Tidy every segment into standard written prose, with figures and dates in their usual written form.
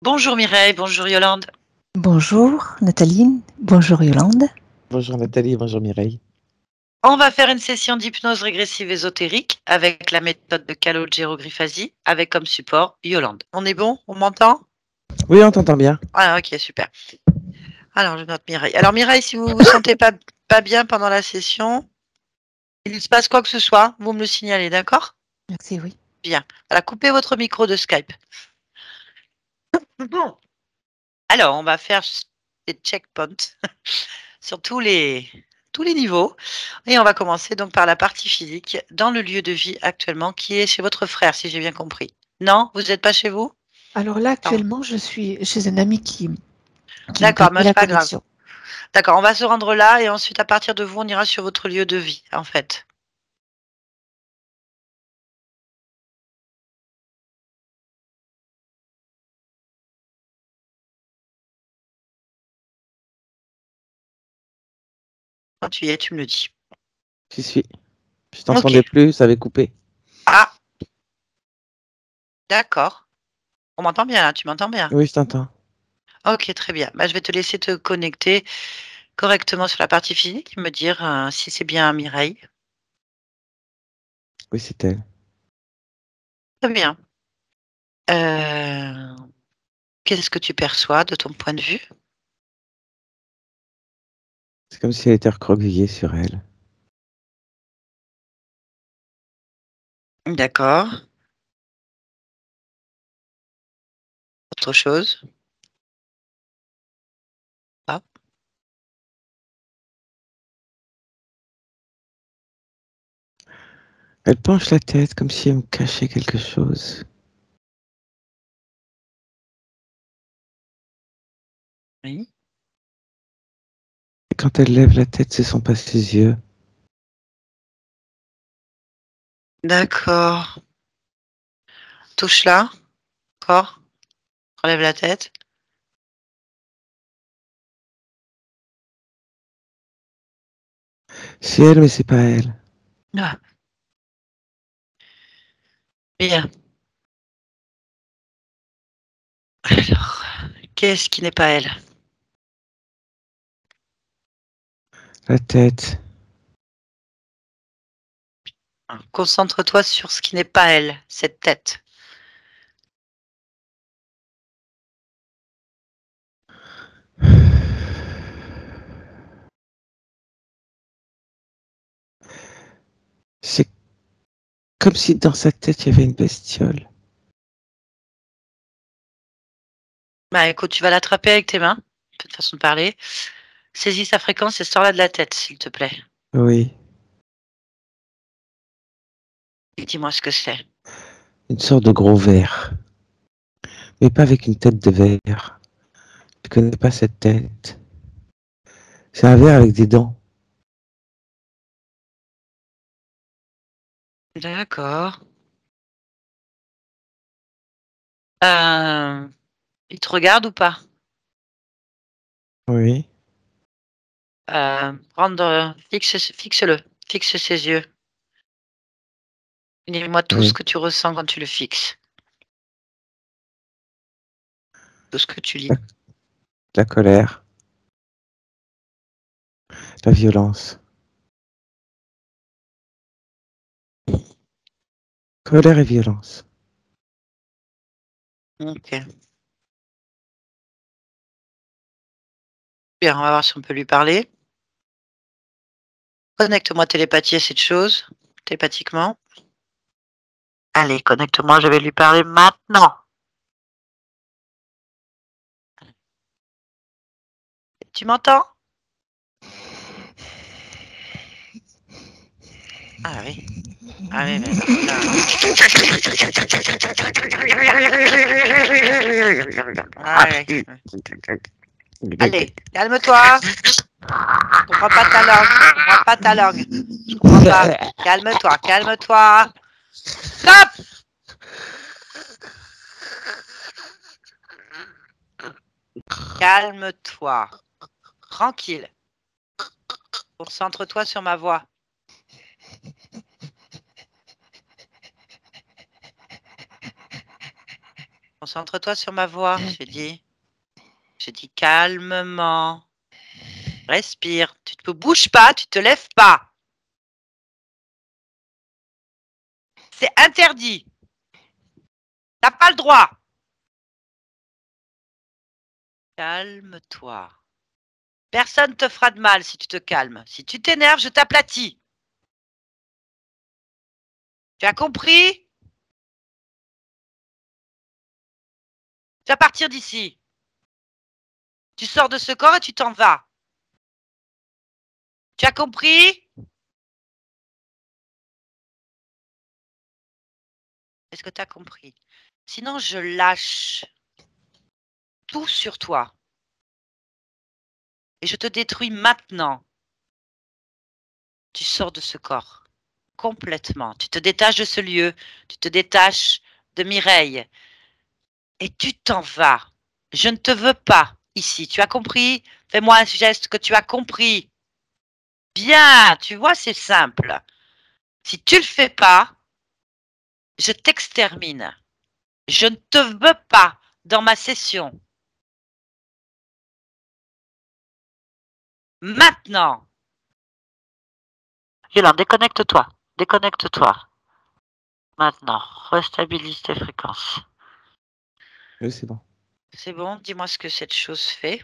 Bonjour Mireille, bonjour Yolande. Bonjour Nathalie, bonjour Yolande. Bonjour Nathalie, bonjour Mireille. On va faire une session d'hypnose régressive ésotérique avec la méthode de Calogero-Grifasi avec comme support Yolande. On est bon? On m'entend? Oui, on t'entend bien. Ah ok, super. Alors je note Mireille. Alors Mireille, si vous vous sentez pas bien pendant la session, il se passe quoi que ce soit, vous me le signalez, d'accord? Merci, oui. Bien. Voilà, coupez votre micro de Skype. Bon. Alors, on va faire des checkpoints sur tous les niveaux. Et on va commencer donc par la partie physique dans le lieu de vie actuellement qui est chez votre frère, si j'ai bien compris. Non, vous n'êtes pas chez vous? Alors là, Non. actuellement, je suis chez un ami qui me D'accord, mais permet c'est la pas grave. connexion. D'accord, on va se rendre là et ensuite à partir de vous, on ira sur votre lieu de vie, en fait. Quand tu y es, tu me le dis. J'y suis. Je Ok. t'entendais plus, ça avait coupé. Ah, d'accord. On m'entend bien là, tu m'entends bien? Oui, je t'entends. Ok, très bien. Bah, je vais te laisser te connecter correctement sur la partie physique, me dire si c'est bien Mireille. Oui, c'est elle. Très bien. Euh, Qu'est-ce que tu perçois de ton point de vue? C'est comme si elle était recroquevillée sur elle. D'accord. Autre chose? Ah, Elle penche la tête comme si elle me cachait quelque chose. oui. Et quand elle lève la tête, ce sont pas ses yeux. D'accord. Touche là. Encore. Relève la tête. C'est elle, mais c'est pas elle. Ah, bien. Alors, qu'est-ce qui n'est pas elle? La tête. Concentre-toi sur ce qui n'est pas elle, cette tête. C'est comme si dans sa tête, il y avait une bestiole. Bah écoute, tu vas l'attraper avec tes mains, cette façon de parler. Saisis sa fréquence et sors-la de la tête, s'il te plaît. Oui, Dis-moi ce que c'est. une sorte de gros ver. Mais pas avec une tête de verre. Je connais pas cette tête. C'est un ver avec des dents. D'accord. Il te regarde ou pas? Oui, Fixe-le. Fixe ses yeux. Dis-moi tout ce oui. que tu ressens quand tu le fixes. Tout ce que tu lis. La colère, la violence. Colère et violence. Ok. Bien, on va voir si on peut lui parler. Connecte-moi télépathie à cette chose. Télépathiquement. Allez, connecte-moi, je vais lui parler maintenant. Tu m'entends? Ah oui. Ah oui, mais là. Ah oui. Allez, calme-toi. Je comprends pas ta langue. Je comprends pas ta langue. Je comprends pas. Calme-toi, calme-toi. Stop! Calme-toi. Tranquille. Concentre-toi sur ma voix. Concentre-toi sur ma voix. J'ai dit calmement. Respire. Tu te bouges pas, tu te lèves pas. C'est interdit. T'as pas le droit. Calme-toi. Personne te fera de mal si tu te calmes. Si tu t'énerves, je t'aplatis. Tu as compris? Tu vas partir d'ici. Tu sors de ce corps et tu t'en vas. Tu as compris? Est-ce que tu as compris? Sinon, je lâche tout sur toi. Et je te détruis maintenant. Tu sors de ce corps. Complètement. Tu te détaches de ce lieu. Tu te détaches de Mireille. Et tu t'en vas. Je ne te veux pas ici. Tu as compris? Fais-moi un geste que tu as compris. Bien, tu vois, c'est simple. Si tu ne le fais pas, je t'extermine. Je ne te veux pas dans ma session. Maintenant. Yolande, déconnecte-toi. Déconnecte-toi. Maintenant, restabilise tes fréquences. Oui, c'est bon. C'est bon, dis-moi ce que cette chose fait.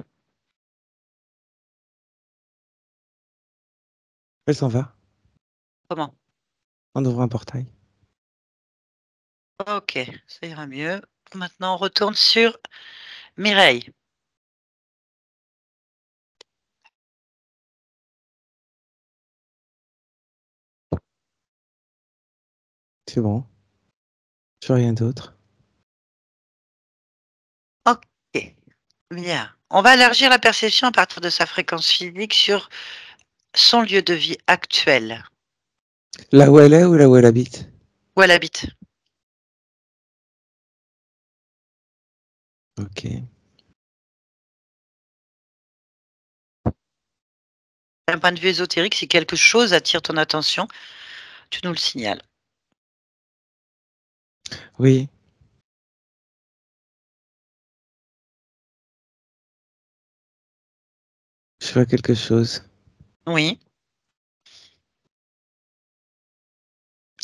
Elle s'en va. Comment? On ouvre un portail. Ok, ça ira mieux. Maintenant, on retourne sur Mireille. C'est bon. Je fais rien d'autre. Ok, bien. On va élargir la perception à partir de sa fréquence physique sur son lieu de vie actuel, Là où elle est ou là où elle habite? où elle habite. Ok. D'un point de vue ésotérique, si quelque chose attire ton attention, tu nous le signales. Oui. Je vois quelque chose. Oui.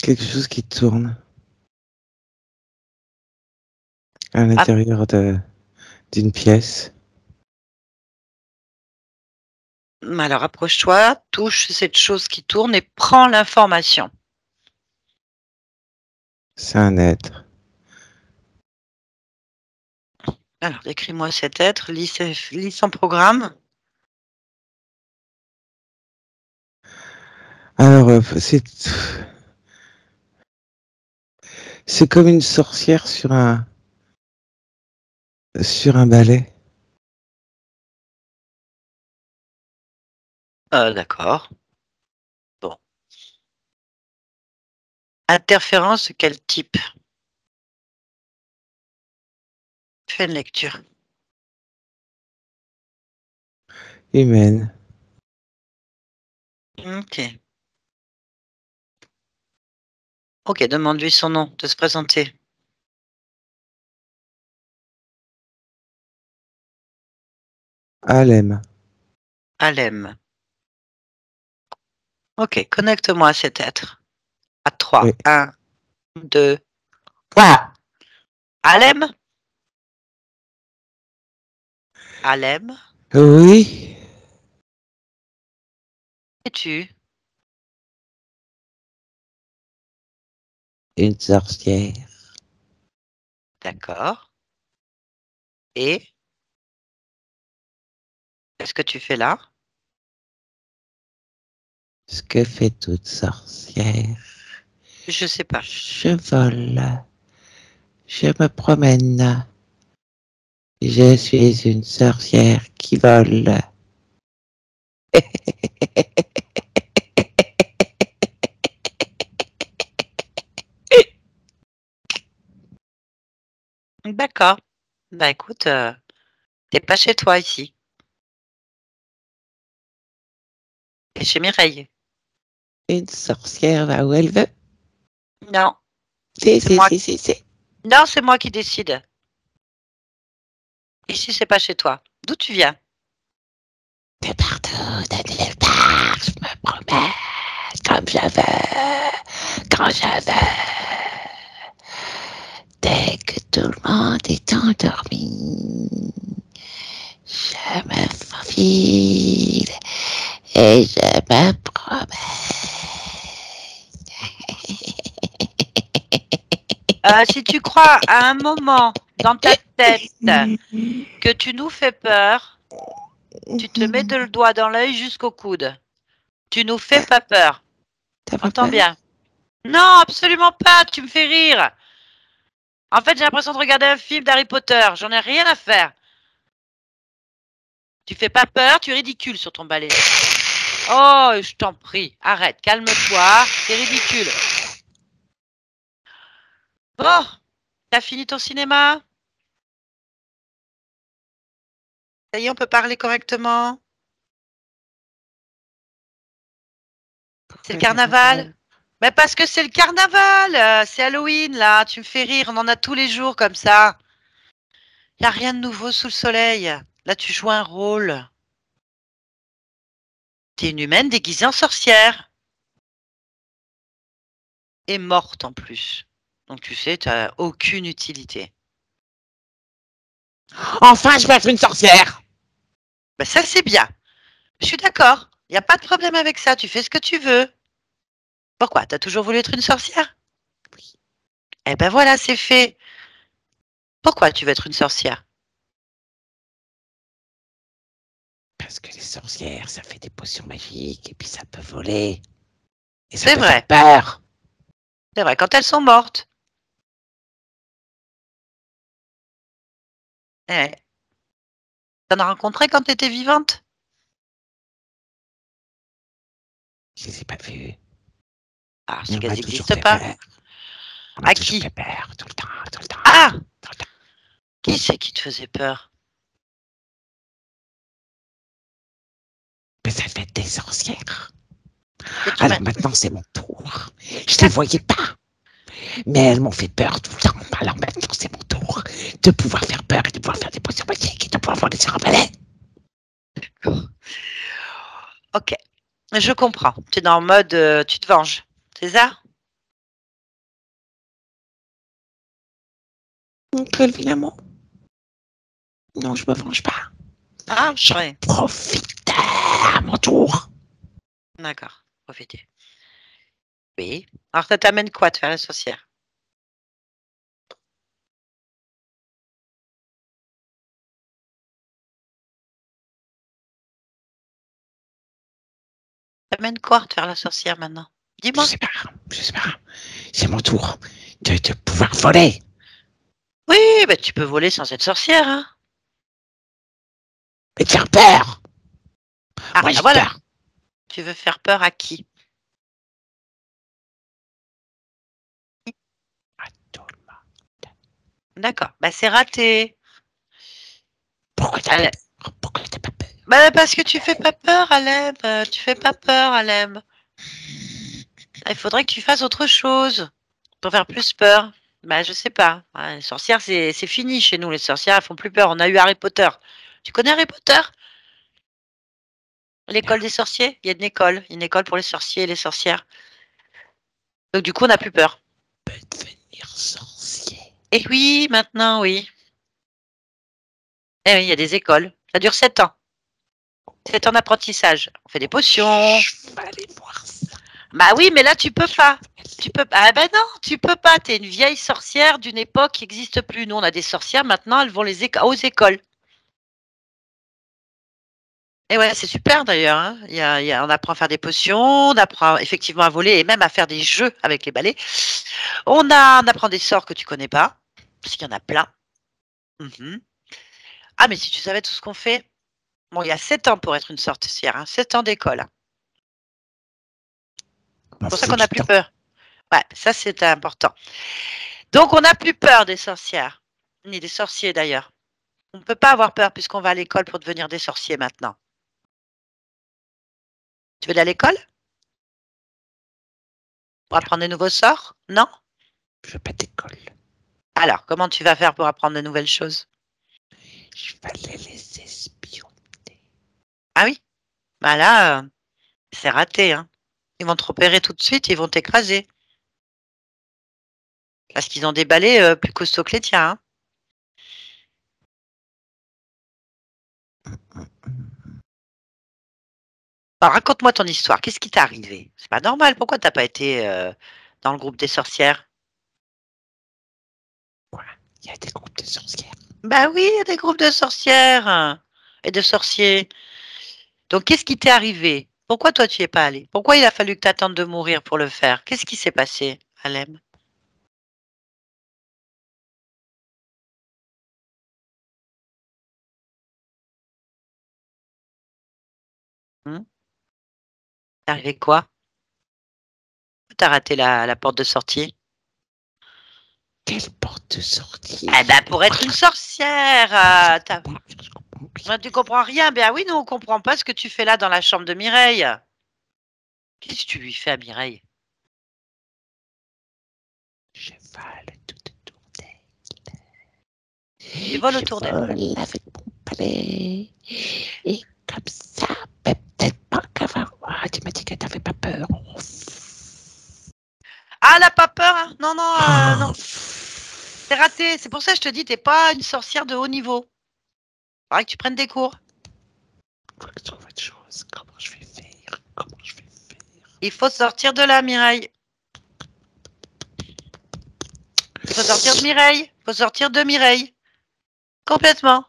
Quelque chose qui tourne à Ah, l'intérieur d'une pièce. alors approche-toi, touche cette chose qui tourne et prends l'information. C'est un être. Alors décris-moi cet être, lis son programme. Alors, c'est comme une sorcière sur un balai. D'accord. Bon. Interférence de quel type? Fais une lecture. Humaine. Ok. Ok, demande-lui son nom, de se présenter. Alem. Alem. Ok, connecte-moi à cet être. À Oui. 3. 1, 2, 3. Alem? Alem? Oui. Es-tu? Une sorcière. D'accord. Et qu'est-ce que tu fais là? Ce que fait toute sorcière. Je sais pas. Je vole. Je me promène. Je suis une sorcière qui vole. D'accord. Bah écoute, t'es pas chez toi ici. T'es chez Mireille. Une sorcière va où elle veut. Non, Si, c'est si, moi. si, si, si. Non, c'est moi qui décide. Et si c'est pas chez toi, d'où tu viens? De partout, de nulle part, je me promène comme je veux, quand je veux. Dès que tout le monde est endormi, je me faufile et je me promène. Si tu crois à un moment dans ta tête que tu nous fais peur, tu te mets le doigt dans l'œil jusqu'au coude. Tu nous fais pas peur. T'as pas Entends peur? bien. Non, absolument pas. Tu me fais rire. En fait, j'ai l'impression de regarder un film d'Harry Potter. J'en ai rien à faire. Tu fais pas peur, tu es ridicule sur ton balai. Oh, je t'en prie. Arrête, calme-toi. C'est ridicule. Bon, t'as fini ton cinéma? Ça y est, on peut parler correctement? C'est le carnaval? Mais parce que c'est le carnaval, c'est Halloween là, tu me fais rire, on en a tous les jours comme ça. Il n'y a rien de nouveau sous le soleil. Là, tu joues un rôle. T'es une humaine déguisée en sorcière. Et morte en plus. Donc tu sais, tu n'as aucune utilité. Enfin, je peux être une sorcière! Ben, ça, c'est bien. Je suis d'accord. Il n'y a pas de problème avec ça, tu fais ce que tu veux. Pourquoi? T'as toujours voulu être une sorcière? Oui. Eh ben voilà, c'est fait. Pourquoi tu veux être une sorcière? Parce que les sorcières, ça fait des potions magiques et puis ça peut voler. Et ça C'est peut faire vrai. peur. C'est vrai, quand elles sont mortes. Eh, t'en as rencontré quand t'étais vivante? Je les ai pas vues. Ah, Mais c'est on qu'elles m'a toujours n'existent fait pas. peur. On m'a À toujours qui? fait peur, tout le temps, tout le temps, Ah! tout le temps. Qui c'est qui te faisait peur? Mais ça fait des sorcières. Et tu m'as... Alors maintenant, c'est mon tour. Je les voyais pas, mais elles m'ont fait peur tout le temps. Alors maintenant, c'est mon tour de pouvoir faire peur et de pouvoir faire des potions magiques et de pouvoir voler sur un balai. Ok, je comprends. Tu es dans le mode tu te venges, c'est ça? Donc, évidemment, non, je me venge pas. Ah, J'en ouais, profite à mon tour. d'accord. Profitez. Oui. Alors, ça t'amène quoi de faire la sorcière? T'amène quoi de faire la sorcière maintenant? Je Dis-moi. sais pas, je sais pas. C'est mon tour de pouvoir voler. Oui, bah, tu peux voler sans être sorcière, hein? Et de faire peur. Ah, Moi, bah j'ai voilà. peur. Tu veux faire peur à qui? À tout le monde. D'accord. Bah, c'est raté. Pourquoi t'as pas Allez. peur? Pourquoi t'as pas peur? Bah, parce que tu fais pas peur, Alem. Tu fais pas peur, Alem. Il faudrait que tu fasses autre chose pour faire plus peur. Bah, je sais pas. Ouais, les sorcières, c'est fini chez nous. Les sorcières, elles font plus peur. On a eu Harry Potter. Tu connais Harry Potter? L'école des sorciers? Il y a une école pour les sorciers et les sorcières. Donc, du coup, on n'a plus peur. On peut devenir sorcier. Et oui, maintenant, oui. Eh oui, il y a des écoles. Ça dure 7 ans. 7 ans d'apprentissage. On fait des potions. Je vais aller voir ça. Bah oui, mais là, tu peux pas. Tu peux pas. Ah ben non, tu peux pas. T'es une vieille sorcière d'une époque qui n'existe plus. Nous, on a des sorcières. Maintenant, elles vont aux écoles. Et ouais, c'est super d'ailleurs, hein. On apprend à faire des potions, on apprend effectivement à voler et même à faire des jeux avec les balais. On apprend des sorts que tu connais pas, parce qu'il y en a plein. Mhm. Ah, mais si tu savais tout ce qu'on fait. Bon, il y a 7 ans pour être une sorcière, hein, 7 ans d'école, hein. Je m'en C'est pour ça fous qu'on n'a du plus temps. peur. Ouais, ça c'est important. Donc on n'a plus peur des sorcières, ni des sorciers d'ailleurs. On ne peut pas avoir peur puisqu'on va à l'école pour devenir des sorciers maintenant. Tu veux aller à l'école pour apprendre des nouveaux sorts? Non? Je veux pas d'école. Alors, comment tu vas faire pour apprendre de nouvelles choses? Je fallait les espionner. Ah oui? Bah là, c'est raté, hein. Ils vont te repérer tout de suite, ils vont t'écraser. Parce qu'ils ont des balais plus costauds que les tiens, hein. Alors, raconte-moi ton histoire. Qu'est-ce qui t'est arrivé? C'est pas normal. Pourquoi t'as pas été dans le groupe des sorcières? Quoi? Il y a des groupes de sorcières. Bah oui, il y a des groupes de sorcières et de sorciers. Donc, qu'est-ce qui t'est arrivé? Pourquoi toi, tu y es pas allé? Pourquoi il a fallu que tu attendes de mourir pour le faire? Qu'est-ce qui s'est passé, Alem? T'es arrivé quoi? T'as raté la porte de sortie? Quelle porte de sortie? Eh ben, pour être une sorcière, ben, tu comprends rien. Ben oui, nous, on comprend pas ce que tu fais là dans la chambre de Mireille. Qu'est-ce que tu lui fais à Mireille? Je vole tout autour d'elle. Tu voles Je autour d'elle. vole avec mon palais. Et comme ça, peut-être pas qu'avant. Ah, tu m'as dit que t'avais pas peur. Ah, elle a pas peur, hein? Non, non, non. Ah, C'est raté. C'est pour ça que je te dis, t'es pas une sorcière de haut niveau. Faudrait que tu prennes des cours. faut que je trouve autre chose. Comment je vais faire? Comment je vais faire? Il faut sortir de là, Mireille. Il faut sortir de Mireille. Il faut sortir de Mireille. Complètement.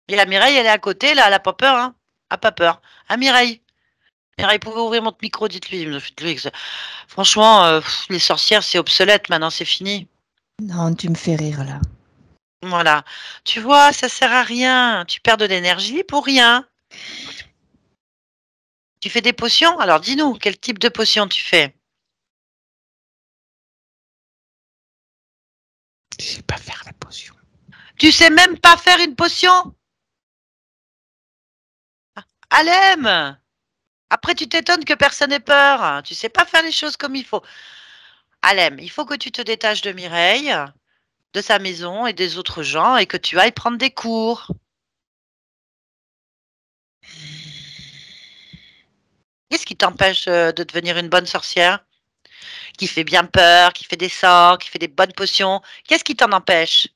Et la Mireille, elle est à côté, là, elle a pas peur, hein? Elle a pas peur. Ah, Mireille. Mireille, pouvez ouvrir mon micro, dites-lui. Franchement, les sorcières, c'est obsolète, maintenant, c'est fini. Non, tu me fais rire là. Voilà. Tu vois, ça sert à rien. Tu perds de l'énergie pour rien. Tu fais des potions? Alors, dis-nous, quel type de potion tu fais? Je sais pas faire la potion. Tu sais même pas faire une potion? Alem! Après, tu t'étonnes que personne n'ait peur. Tu sais pas faire les choses comme il faut. Alem, il faut que tu te détaches de Mireille, de sa maison et des autres gens et que tu ailles prendre des cours. Qu'est-ce qui t'empêche de devenir une bonne sorcière? Qui fait bien peur, qui fait des sorts, qui fait des bonnes potions. Qu'est-ce qui t'en empêche?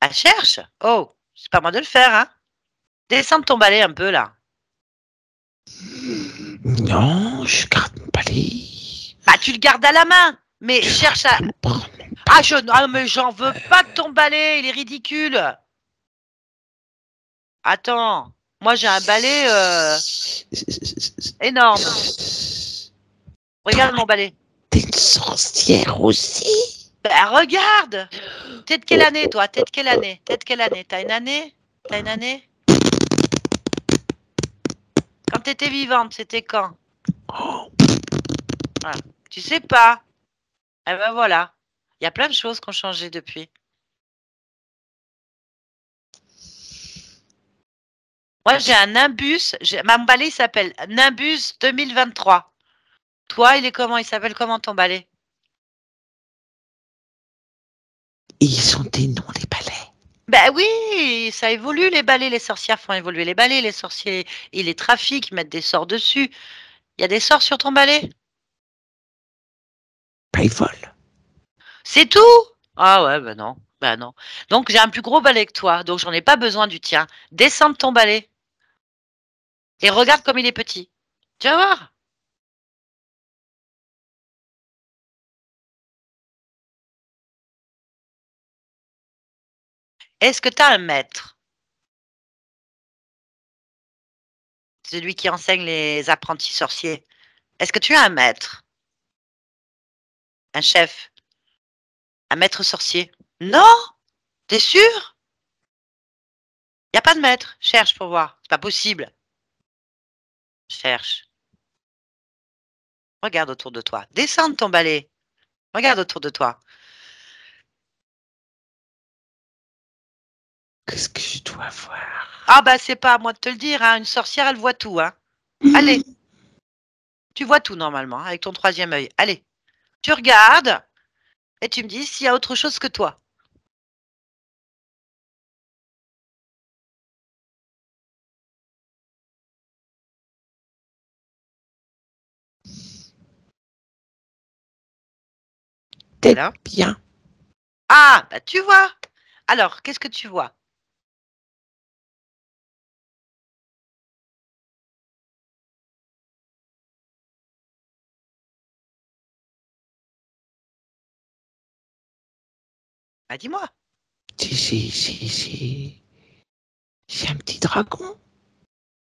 Elle cherche? Oh, c'est pas moi de le faire, hein? Descends de ton balai un peu là. Non, je garde mon palais. Bah, tu le gardes à la main, mais Je cherche vais à. pas le prendre. Ah, mais j'en veux pas de ton balai, il est ridicule. Attends, moi j'ai un balai énorme. Regarde mon balai. T'es une sorcière aussi? Ben regarde! T'es de quelle année toi? T'es de quelle année? T'es de quelle année? T'as une année? T'as une année? Quand t'étais vivante, c'était quand? Oh, Voilà. Tu sais pas? Eh ben voilà. Il y a plein de choses qui ont changé depuis. Moi j'ai un Nimbus, mon balai il s'appelle Nimbus 2023. Toi, il est comment? Il s'appelle comment ton balai? ils ont des noms, les palais. Ben oui, ça évolue les balais, les sorcières font évoluer les balais, les sorciers, ils les trafiquent, ils mettent des sorts dessus. Il y a des sorts sur ton balai? Bah, ils volent. C'est tout? Ah ouais, ben non, ben non. Donc j'ai un plus gros balai que toi, donc j'en ai pas besoin du tien. Descends de ton balai et regarde comme il est petit. Tu vas voir. Est-ce que tu as un maître? Celui qui enseigne les apprentis sorciers. Est-ce que tu as un maître? Un chef? Un maître sorcier? Non? T'es sûr? Il n'y a pas de maître. Cherche pour voir. C'est pas possible. Cherche. Regarde autour de toi. Descends de ton balai. Regarde autour de toi. Qu'est-ce que je dois voir? Ah bah c'est pas à moi de te le dire, hein. Une sorcière, elle voit tout, hein. Allez, tu vois tout normalement, hein, avec ton troisième œil. Allez. Tu regardes et tu me dis s'il y a autre chose que toi. Peut-être Alors? bien. Ah, bah tu vois. Alors, qu'est-ce que tu vois? Bah dis-moi. J'ai un petit dragon.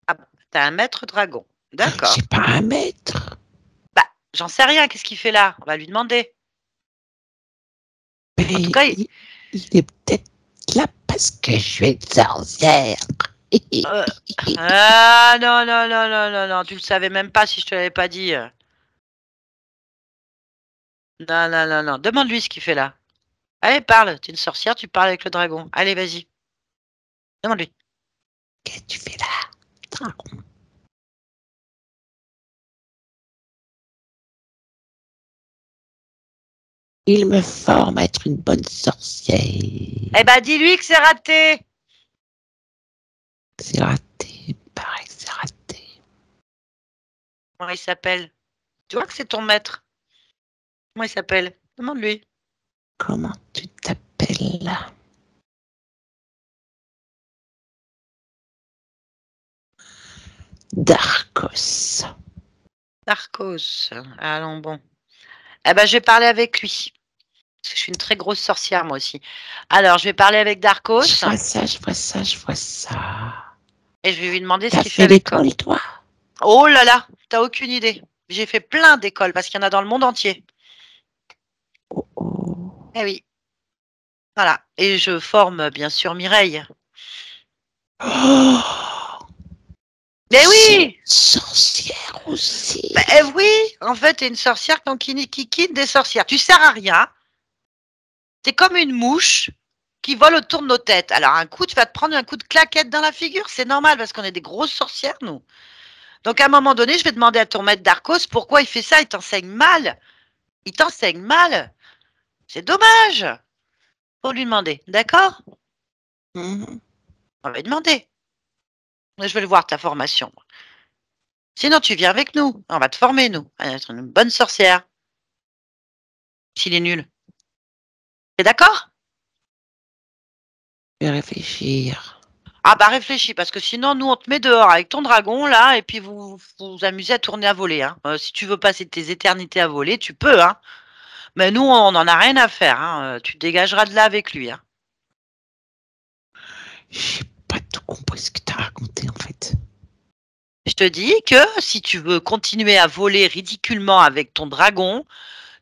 Ah, t'as un maître dragon. D'accord. J'ai pas un maître. Bah, j'en sais rien. Qu'est-ce qu'il fait là? On va lui demander. En tout Mais cas, il est peut-être là parce que je suis une sorcière. euh, ah non, non, non, non, non, non. Tu le savais même pas si je te l'avais pas dit. Non, non, non, non. Demande-lui ce qu'il fait là. Allez, parle. Tu es une sorcière, tu parles avec le dragon. Allez, vas-y. Demande-lui. Qu'est-ce que tu fais là, dragon? Il me forme à être une bonne sorcière. Eh ben, dis-lui que c'est raté. C'est raté, pareil, c'est raté. Comment il s'appelle? Tu vois que c'est ton maître. Comment il s'appelle? Demande-lui. Comment tu t'appelles? Darkos. Narcos. Allons, bon. Eh ben, je vais parler avec lui. Parce que je suis une très grosse sorcière, moi aussi. Alors, je vais parler avec Darkos Je vois ça, je vois ça, je vois ça. et je vais lui demander ce T'as qu'il fait fait avec toi. l'école, toi? Oh là là, t'as aucune idée. J'ai fait plein d'écoles parce qu'il y en a dans le monde entier. Oh oh. Eh oui, voilà. Et je forme, bien sûr, Mireille. Oh, Mais c'est une oui! sorcière aussi. Oui, en fait, t'es une sorcière qui quitte des sorcières. Tu sers à rien. T'es comme une mouche qui vole autour de nos têtes. Alors, un coup, tu vas te prendre un coup de claquette dans la figure. C'est normal parce qu'on est des grosses sorcières, nous. Donc, à un moment donné, je vais demander à ton maître Darkos pourquoi il fait ça. Il t'enseigne mal. Il t'enseigne mal. C'est dommage. Faut lui demander. D'accord? Mhm. On va lui demander. Je vais le voir, ta formation. Sinon, tu viens avec nous. On va te former, nous. À être une bonne sorcière. S'il est nul. T'es d'accord? Je vais réfléchir. Ah bah réfléchis, parce que sinon, nous, on te met dehors avec ton dragon, là, et puis vous amusez à tourner à voler. Hein. Si tu veux passer tes éternités à voler, tu peux. Hein. Mais nous, on n'en a rien à faire. Hein. Tu te dégageras de là avec lui. Hein. J'ai pas tout compris ce que t'as raconté, en fait. Je te dis que si tu veux continuer à voler ridiculement avec ton dragon,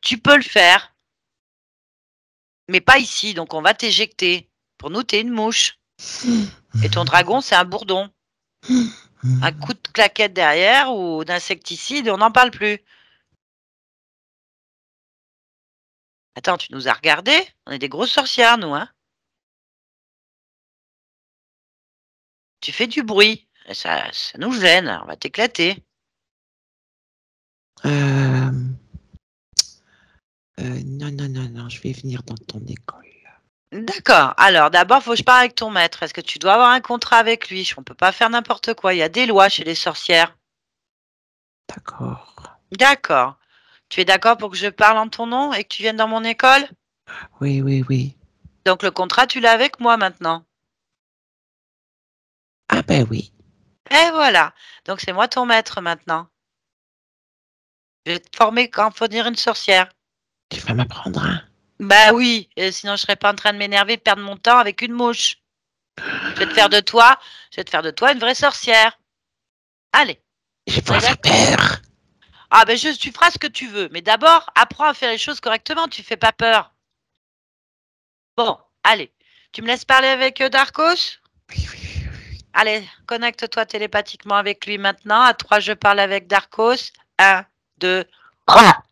tu peux le faire. Mais pas ici, donc on va t'éjecter. Pour nous, t'es une mouche. Et ton dragon, c'est un bourdon. Un coup de claquette derrière ou d'insecticide et on n'en parle plus. Attends, tu nous as regardés? On est des grosses sorcières, nous, hein? Tu fais du bruit. Et ça nous gêne. On va t'éclater. Euh, non, non, non, non, je vais venir dans ton école. D'accord. Alors, d'abord, il faut que je parle avec ton maître. Est-ce que tu dois avoir un contrat avec lui? On ne peut pas faire n'importe quoi. Il y a des lois chez les sorcières. D'accord. D'accord. Tu es d'accord pour que je parle en ton nom et que tu viennes dans mon école? Oui, oui, oui. Donc, le contrat, tu l'as avec moi maintenant. Ah ben oui. Et voilà. Donc, c'est moi ton maître maintenant. Je vais te former quand faut devenir une sorcière. Tu vas m'apprendre un. Bah oui, sinon je serais pas en train de m'énerver, de perdre mon temps avec une mouche. Je vais te faire de toi, je vais te faire de toi une vraie sorcière. Allez, Je vais on est pouvoir faire d'accord? peur. Ah ben tu feras ce que tu veux, mais d'abord apprends à faire les choses correctement, tu fais pas peur. Bon, allez, tu me laisses parler avec Darkos? Oui, oui, oui, oui. Allez, connecte-toi télépathiquement avec lui maintenant. À 3, je parle avec Darkos. 1, 2, 3.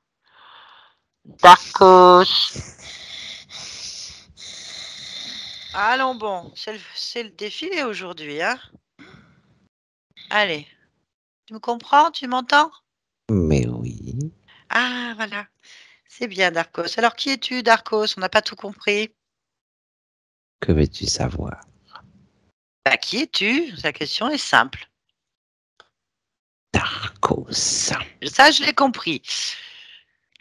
Darkos. Allons bon, c'est le défilé aujourd'hui, hein? Allez, tu me comprends? Tu m'entends? Mais oui. Ah voilà, C'est bien, Darkos. Alors, qui es-tu, Darkos? On n'a pas tout compris. Que veux-tu savoir? Bah, qui es-tu? La question est simple. Darkos. Ça, je l'ai compris.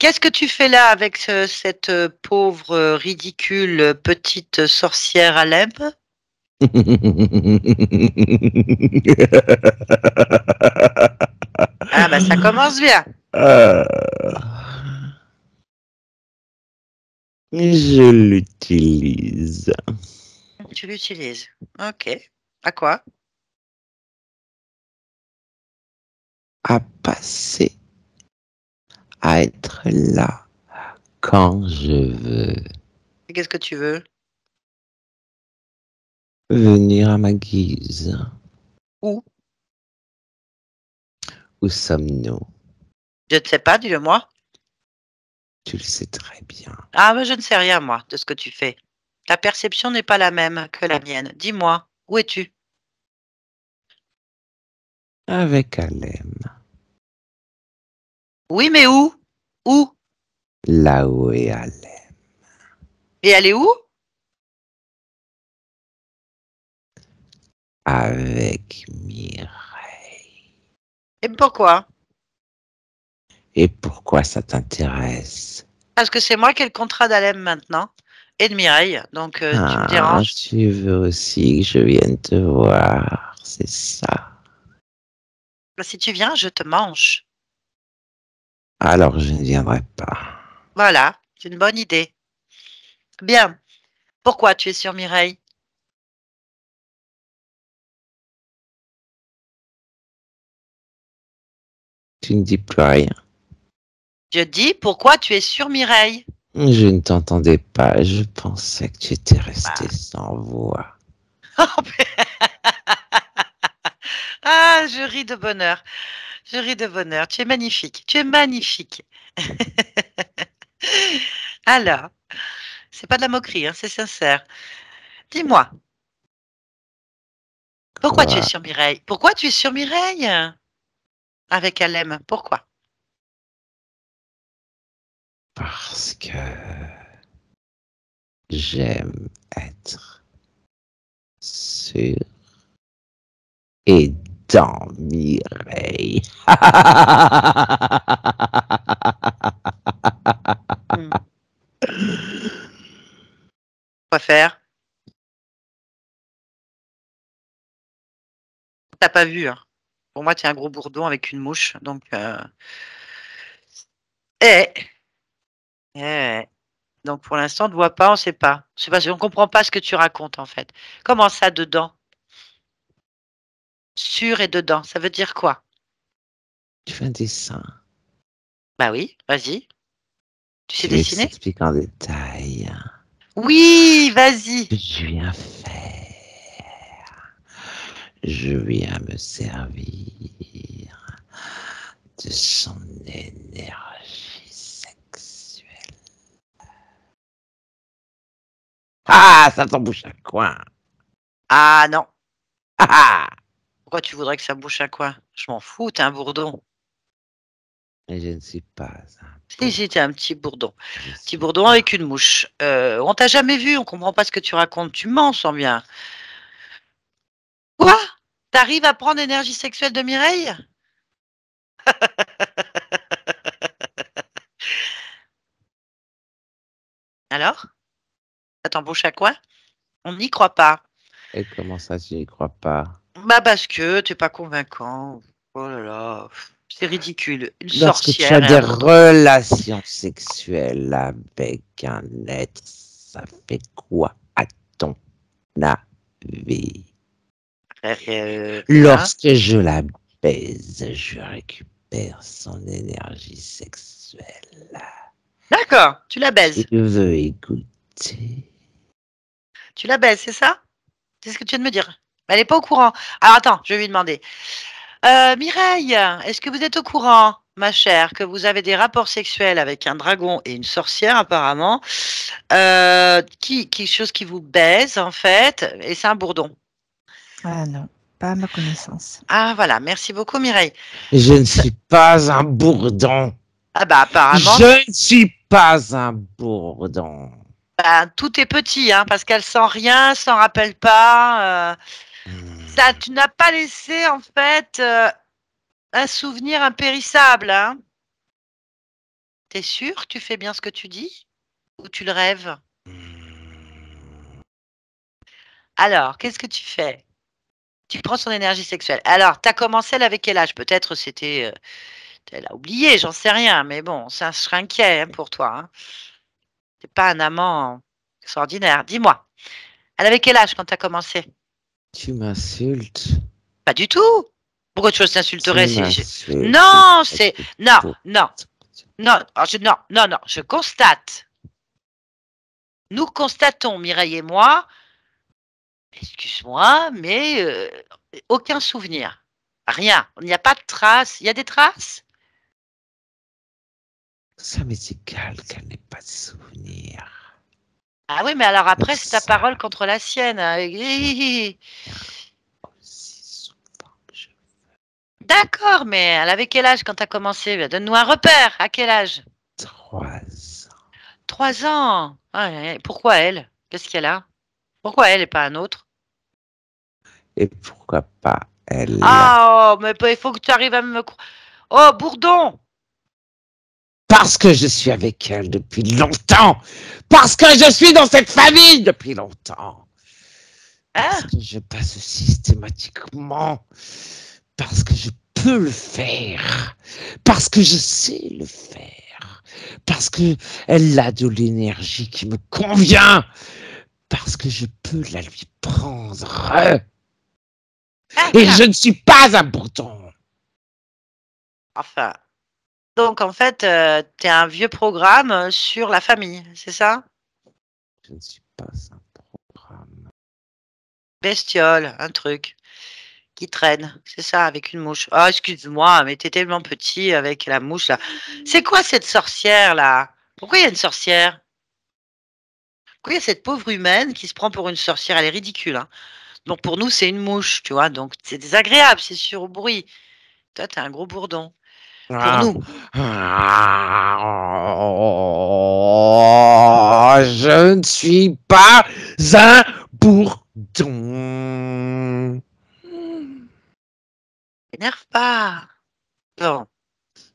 Qu'est-ce que tu fais là avec cette pauvre, ridicule petite sorcière à lèvres? Ah, bah, ça commence bien. Je l'utilise Tu l'utilises. Ok. À quoi? à passer, à être là quand je veux, Et qu'est-ce que tu veux? venir à ma guise. Où? Où sommes-nous? Je ne sais pas, dis-le-moi. Tu le sais très bien. Ah, mais je ne sais rien, moi, de ce que tu fais. Ta perception n'est pas la même que la mienne. Dis-moi, où es-tu? Avec Alem, Oui, mais où? Où? là où est Alem, Et elle est où? avec Mireille. Et pourquoi? Et pourquoi ça t'intéresse? Parce que c'est moi qui ai le contrat d'Alem maintenant. Et de Mireille. Donc, tu me Ah, déranges. tu veux aussi que je vienne te voir, c'est ça. Bah, si tu viens, je te mange. Alors je ne viendrai pas. Voilà, c'est une bonne idée. Bien. Pourquoi tu es sur Mireille? Tu ne dis plus rien. Je dis, pourquoi tu es sur Mireille? Je ne t'entendais pas, je pensais que tu étais resté Bah. sans voix. Ah, je ris de bonheur. Je ris de bonheur. Tu es magnifique. Tu es magnifique. Alors, c'est pas de la moquerie, hein, c'est sincère. Dis-moi, pourquoi tu es Quoi? sur Mireille? Pourquoi tu es sur Mireille? Avec Alem, pourquoi? Parce que j'aime être sûr et dans Mireille. Hmm. Quoi faire? T'as pas vu, hein. Pour moi, tu es un gros bourdon avec une mouche. Donc, eh, eh. Donc, pour l'instant, on ne voit pas, on ne sait pas. Je sais pas, on ne comprend pas ce que tu racontes, en fait. Comment ça, dedans? Sur et dedans, ça veut dire quoi? Tu fais un dessin. Bah oui, vas-y. Tu sais Tu veux que je dessiner? t'explique en détail Oui, vas-y. ce que je viens faire? Je viens me servir de son énergie sexuelle. Ah, ça t'embouche un coin. Ah non. Ah, ah. Pourquoi tu voudrais que ça bouche à quoi? Je m'en fous, t'es un bourdon. Mais je ne suis pas un Si, si, t'es bourdon. un petit bourdon. Je Petit suis bourdon un... avec une mouche. On t'a jamais vu, on comprend pas ce que tu racontes. Tu mens, sans bien. Quoi? T'arrives à prendre l'énergie sexuelle de Mireille? Alors? Ça t'embauche à quoi? On n'y croit pas. Et comment ça, tu n'y crois pas? Bah parce que t'es pas convaincant. Oh là là, c'est ridicule. Une Lorsque tu as sorcière et des un bourdon. relations sexuelles avec un être, ça fait quoi à ton avis? Rien. Lorsque je la baise, je récupère son énergie sexuelle. D'accord, tu la Tu baises. veux écouter? Tu la baises, c'est ça? C'est ce que tu viens de me dire. Elle n'est pas au courant. Alors attends, je vais lui demander. Mireille, est-ce que vous êtes au courant, ma chère, que vous avez des rapports sexuels avec un dragon et une sorcière apparemment, quelque chose qui vous baise en fait, et c'est un bourdon. Ah non, pas à ma connaissance. Ah voilà, merci beaucoup Mireille. Je ne suis pas un bourdon. Ah bah apparemment, Je ne suis pas un bourdon. Ben, tout est petit, hein, parce qu'elle sent rien, s'en rappelle pas. Ça, tu n'as pas laissé, en fait, un souvenir impérissable, hein. T'es sûr que tu fais bien ce que tu dis? Ou tu le rêves? Alors, qu'est-ce que tu fais? Tu prends son énergie sexuelle. Alors, tu as commencé, elle avait quel âge? Peut-être c'était, elle a oublié, j'en sais rien, mais bon, ça je serais inquiet, hein, pour toi, hein. Tu es pas un amant extraordinaire. Dis-moi, elle avait quel âge quand tu as commencé? Tu m'insultes. Pas du tout. Pourquoi tu Tu t'insulterais si je m'insultes. non, c'est non, Pour- non, non, non, non, non, je constate. Nous constatons, Mireille et moi, excuse-moi, mais aucun souvenir. Rien. Il n'y a pas de traces. Il y a des traces? Ça m'est égal qu'elle n'ait pas de souvenir. Ah oui, mais alors après, c'est ta Ça, parole contre la sienne. aussi souvent que je- D'accord, mais elle avait quel âge quand tu as commencé? Donne-nous un repère. À quel âge? 3 ans. 3 ans. Ah, pourquoi elle? Qu'est-ce qu'elle a? Pourquoi elle et pas un autre? Et pourquoi pas elle? Ah, oh, mais il faut que tu arrives à me... Oh, Bourdon! Parce que je suis avec elle depuis longtemps. Parce que je suis dans cette famille depuis longtemps. Parce Hein? que je passe systématiquement. Parce que je peux le faire. Parce que je sais le faire. Parce que elle a de l'énergie qui me convient. Parce que je peux la lui prendre. Ah, Et tiens. je ne suis pas un bourdon. Enfin, donc en fait, tu es un vieux programme sur la famille, c'est ça? Je ne suis pas un programme. Bestiole, un truc qui traîne, c'est ça, avec une mouche. Oh, excuse-moi, mais t'es tellement petit avec la mouche là. C'est quoi cette sorcière là? Pourquoi il y a une sorcière? Pourquoi il y a cette pauvre humaine qui se prend pour une sorcière? Elle est ridicule, hein. Donc pour nous, c'est une mouche, tu vois, donc c'est désagréable, c'est sûr au bruit. Toi, t'es un gros bourdon. Pour Ah. nous. Ah. Je ne suis pas un bourdon. T'énerve pas. Bon,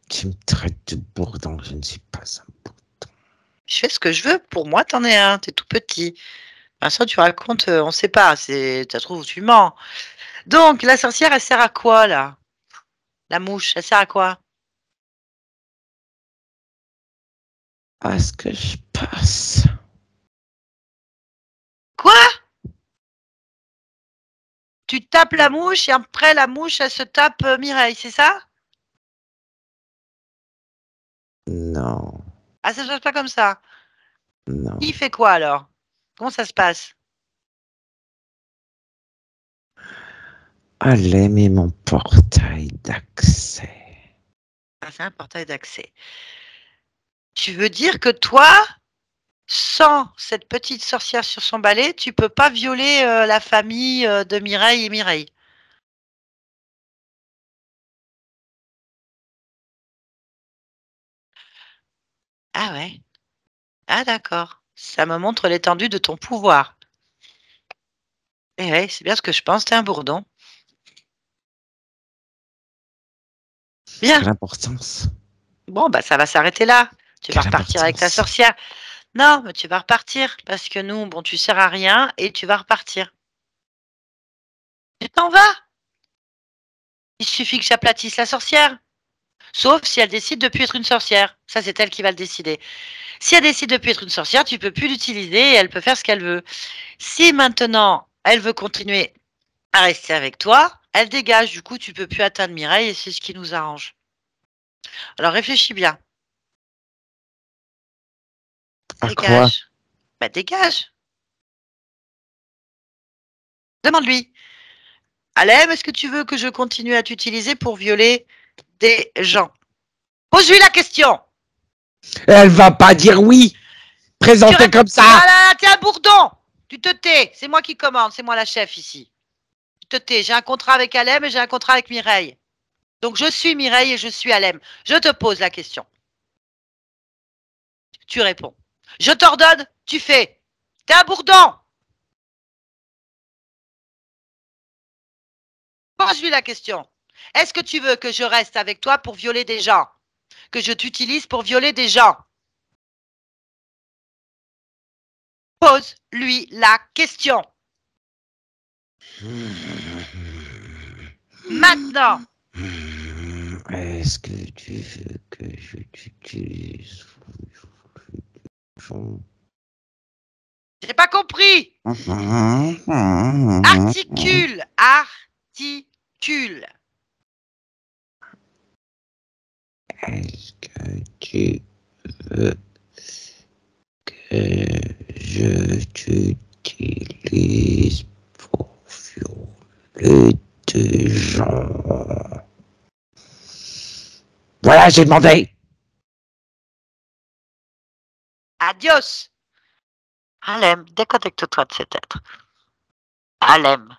Tu me traites de bourdon, je ne suis pas un bourdon. je fais ce que je veux. Pour moi, t'en es un, t'es tout petit. Enfin, ça, tu racontes, on sait pas, ça se trouve, tu mens. Donc, la sorcière, elle sert à quoi, là? La mouche, elle sert à quoi? À ce que je passe. Quoi? Tu tapes la mouche et après, la mouche, elle se tape Mireille, c'est ça? Non, Ah, ça se passe pas comme ça. non. Qui fait quoi, alors? Comment ça se passe? Allez, mais mon portail d'accès. Ah, c'est un portail d'accès. Tu veux dire que toi, sans cette petite sorcière sur son balai, tu peux pas violer la famille de Mireille et Mireille? Ah ouais. Ah d'accord. Ça me montre l'étendue de ton pouvoir. Eh ouais, c'est bien ce que je pense, t'es un bourdon. Bien. Quelle importance. Bon, bah ça va s'arrêter là. Tu vas Quelle repartir avec ta importance. sorcière. Non, mais tu vas repartir parce que nous, bon, tu sers à rien et tu vas repartir. Tu t'en vas. Il suffit que j'aplatisse la sorcière. Sauf si elle décide de plus être une sorcière. Ça, c'est elle qui va le décider. Si elle décide de plus être une sorcière, tu peux plus l'utiliser et elle peut faire ce qu'elle veut. Si maintenant, elle veut continuer à rester avec toi, elle dégage. Du coup, tu peux plus atteindre Mireille et c'est ce qui nous arrange. Alors réfléchis bien. À quoi? Dégage. Bah dégage. Demande-lui. Alem, est-ce que tu veux que je continue à t'utiliser pour violer des gens? Pose-lui la question. Elle va pas dire oui. Tu Présentée réponds. comme ça. Ah là là, t'es un bourdon. Tu te tais. C'est moi qui commande. C'est moi la chef ici. Tu te tais. J'ai un contrat avec Alem et j'ai un contrat avec Mireille. Donc je suis Mireille et je suis Alem. Je te pose la question. Tu réponds. Je t'ordonne, tu fais. T'es un bourdon. Pose-lui la question. Est-ce que tu veux que je reste avec toi pour violer des gens? Que je t'utilise pour violer des gens? Pose-lui la question. Maintenant. Est-ce que tu veux que je t'utilise? J'ai pas compris. Articule. Articule. Est-ce que tu veux que je t'utilise pour violer des gens? Voilà, j'ai demandé. Adios. Alem, déconnecte-toi de cet être. Alem.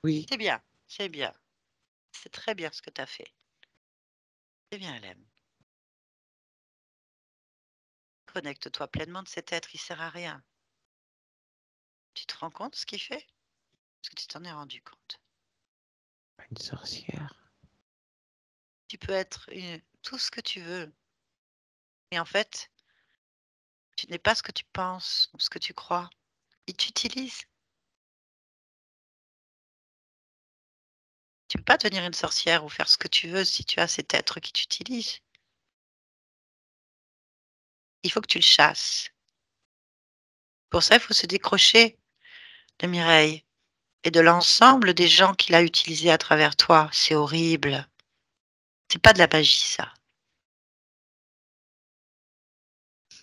Oui. C'est bien, c'est bien. C'est très bien ce que tu as fait. C'est bien, Alem. Connecte-toi pleinement de cet être, il sert à rien. Tu te rends compte ce qu'il fait? Est-ce que tu t'en es rendu compte? Une sorcière. Tu peux être tout ce que tu veux. Et en fait, tu n'es pas ce que tu penses ou ce que tu crois. Il t'utilise. Tu peux pas devenir une sorcière ou faire ce que tu veux si tu as cet être qui t'utilise. Il faut que tu le chasses. Pour ça, il faut se décrocher de Mireille et de l'ensemble des gens qu'il a utilisés à travers toi. C'est horrible. C'est pas de la magie, ça.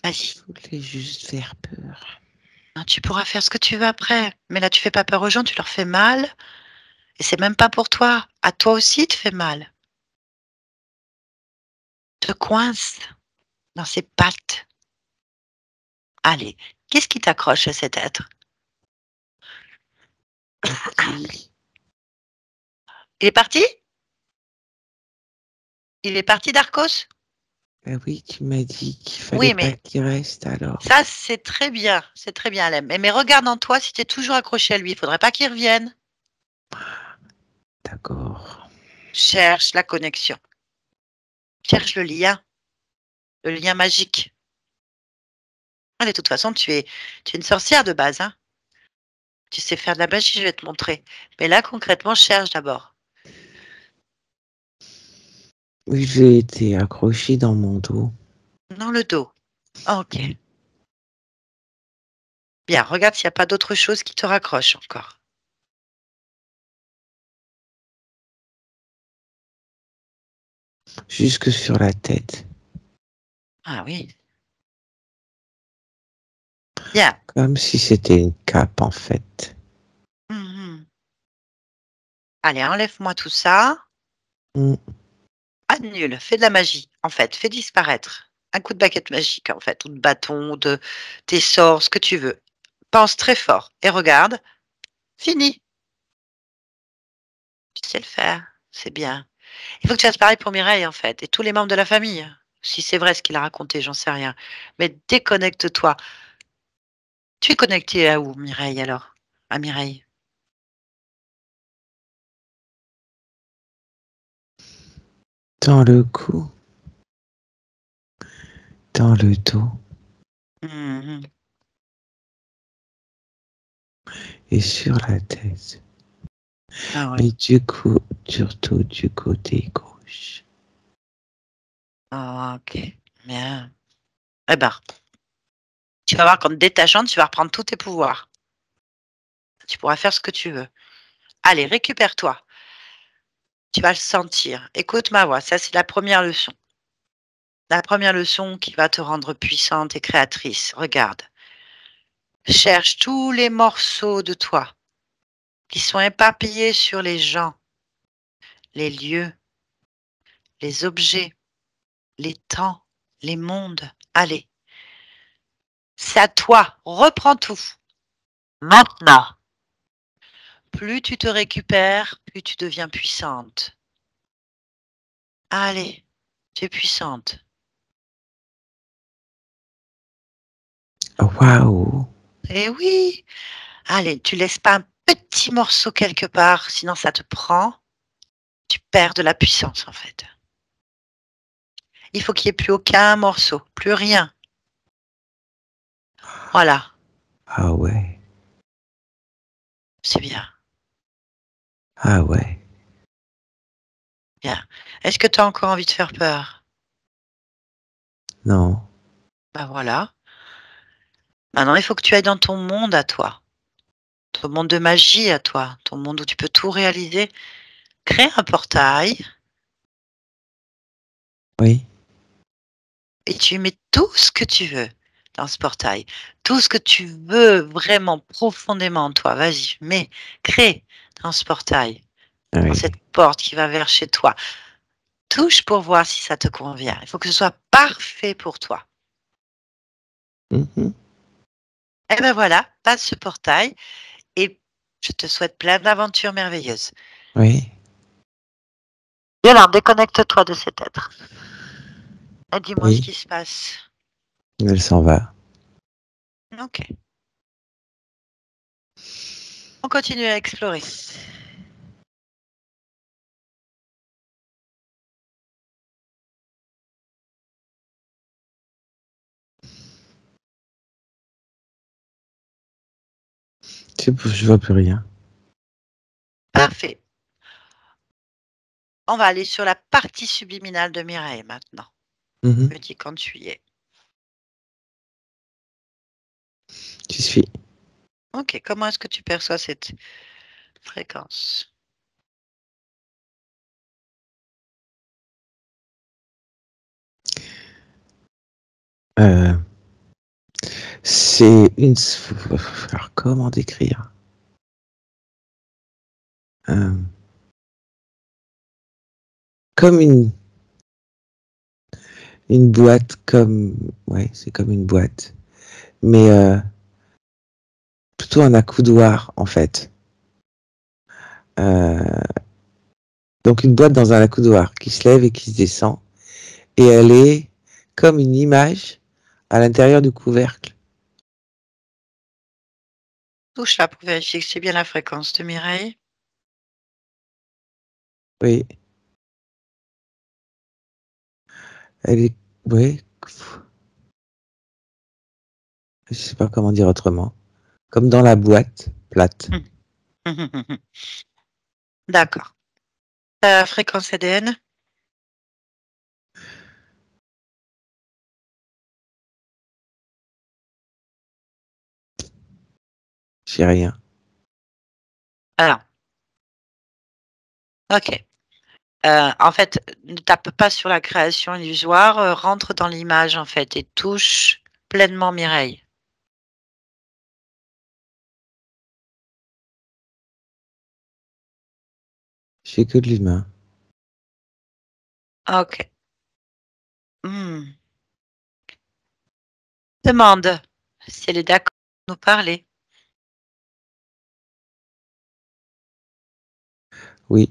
Vas-y. Je voulais juste faire peur. Tu pourras faire ce que tu veux après. Mais là, tu fais pas peur aux gens, tu leur fais mal. Et c'est même pas pour toi. À toi aussi, te fait mal. Te coince dans ses pattes. Allez, qu'est-ce qui t'accroche à cet être? Qui? Il est parti? Il est parti, Darkos? Ah oui, tu m'as dit qu'il fallait Oui, pas mais qu'il reste alors. ça, c'est très bien, Alem. Mais regarde en toi si tu es toujours accroché à lui. Il faudrait pas qu'il revienne. D'accord. Cherche la connexion. Cherche le lien magique. Allez, de toute façon, tu es une sorcière de base, hein. Tu sais faire de la magie, je vais te montrer. Mais là, concrètement, cherche d'abord. Oui, j'ai été accroché dans mon dos. Dans le dos. Ok. Bien, regarde s'il n'y a pas d'autre chose qui te raccroche encore. Jusque sur la tête. Ah oui. Bien. Comme si c'était une cape en fait. Mhm. Allez, enlève-moi tout ça. Mm. Annule. Fais de la magie, en fait. Fais disparaître. Un coup de baguette magique, en fait. Ou de bâton, de tes sorts, ce que tu veux. Pense très fort. Et regarde. Fini. Tu sais le faire. C'est bien. Il faut que tu fasses pareil pour Mireille, en fait. Et tous les membres de la famille. Si c'est vrai ce qu'il a raconté, j'en sais rien. Mais déconnecte-toi. Tu es connecté à où, Mireille, alors? À Mireille. Dans le cou, dans le dos Mhm. et sur la tête. Ah ouais. Mais du coup, surtout du côté gauche. Ah, ok. Bien. Eh ben, tu vas voir qu'en te détachant, tu vas reprendre tous tes pouvoirs. Tu pourras faire ce que tu veux. Allez, récupère-toi. Tu vas le sentir. Écoute ma voix. Ça, c'est la première leçon. La première leçon qui va te rendre puissante et créatrice. Regarde. Cherche tous les morceaux de toi qui sont éparpillés sur les gens, les lieux, les objets, les temps, les mondes. Allez, c'est à toi. Reprends tout. Maintenant. Plus tu te récupères, plus tu deviens puissante. Allez, tu es puissante. Oh, waouh! Eh oui! Allez, tu laisses pas un petit morceau quelque part, sinon ça te prend. Tu perds de la puissance, en fait. Il faut qu'il n'y ait plus aucun morceau, plus rien. Voilà, Ah ouais, c'est bien, ah ouais. bien. Est-ce que tu as encore envie de faire peur? Non, Ben voilà. Maintenant, il faut que tu ailles dans ton monde à toi, ton monde de magie à toi, ton monde où tu peux tout réaliser. Crée un portail oui, et tu mets tout ce que tu veux dans ce portail. Tout ce que tu veux vraiment profondément en toi. Vas-y, mets, crée dans ce portail, dans oui. cette porte qui va vers chez toi. Touche pour voir si ça te convient. Il faut que ce soit parfait pour toi. Mhm. Et ben voilà, passe ce portail et je te souhaite plein d'aventures merveilleuses. Oui, Et alors, déconnecte-toi de cet être. Et dis-moi ce oui, qui se passe. elle s'en va. Ok. On continue à explorer. Je vois plus rien. Parfait. On va aller sur la partie subliminale de Mireille maintenant. Mhm. Me dis quand tu y es. Tu suis. Ok, comment est-ce que tu perçois cette fréquence? Euh, c'est une. Alors, comment décrire? Euh, Comme une boîte, comme. Ouais, c'est comme une boîte. Mais plutôt un accoudoir, en fait. Euh, donc, une boîte dans un accoudoir qui se lève et qui se descend. Et elle est comme une image à l'intérieur du couvercle. Touche là pour vérifier que c'est bien la fréquence de Mireille. Oui, elle est. Oui, je sais pas comment dire autrement. Comme dans la boîte plate. D'accord. Ta fréquence ADN? J'ai rien. Alors, ok. En fait, ne tape pas sur la création illusoire, rentre dans l'image en fait et touche pleinement Mireille. J'ai que de l'humain. Ok. Hmm. Demande si elle est d'accord pour nous parler. Oui,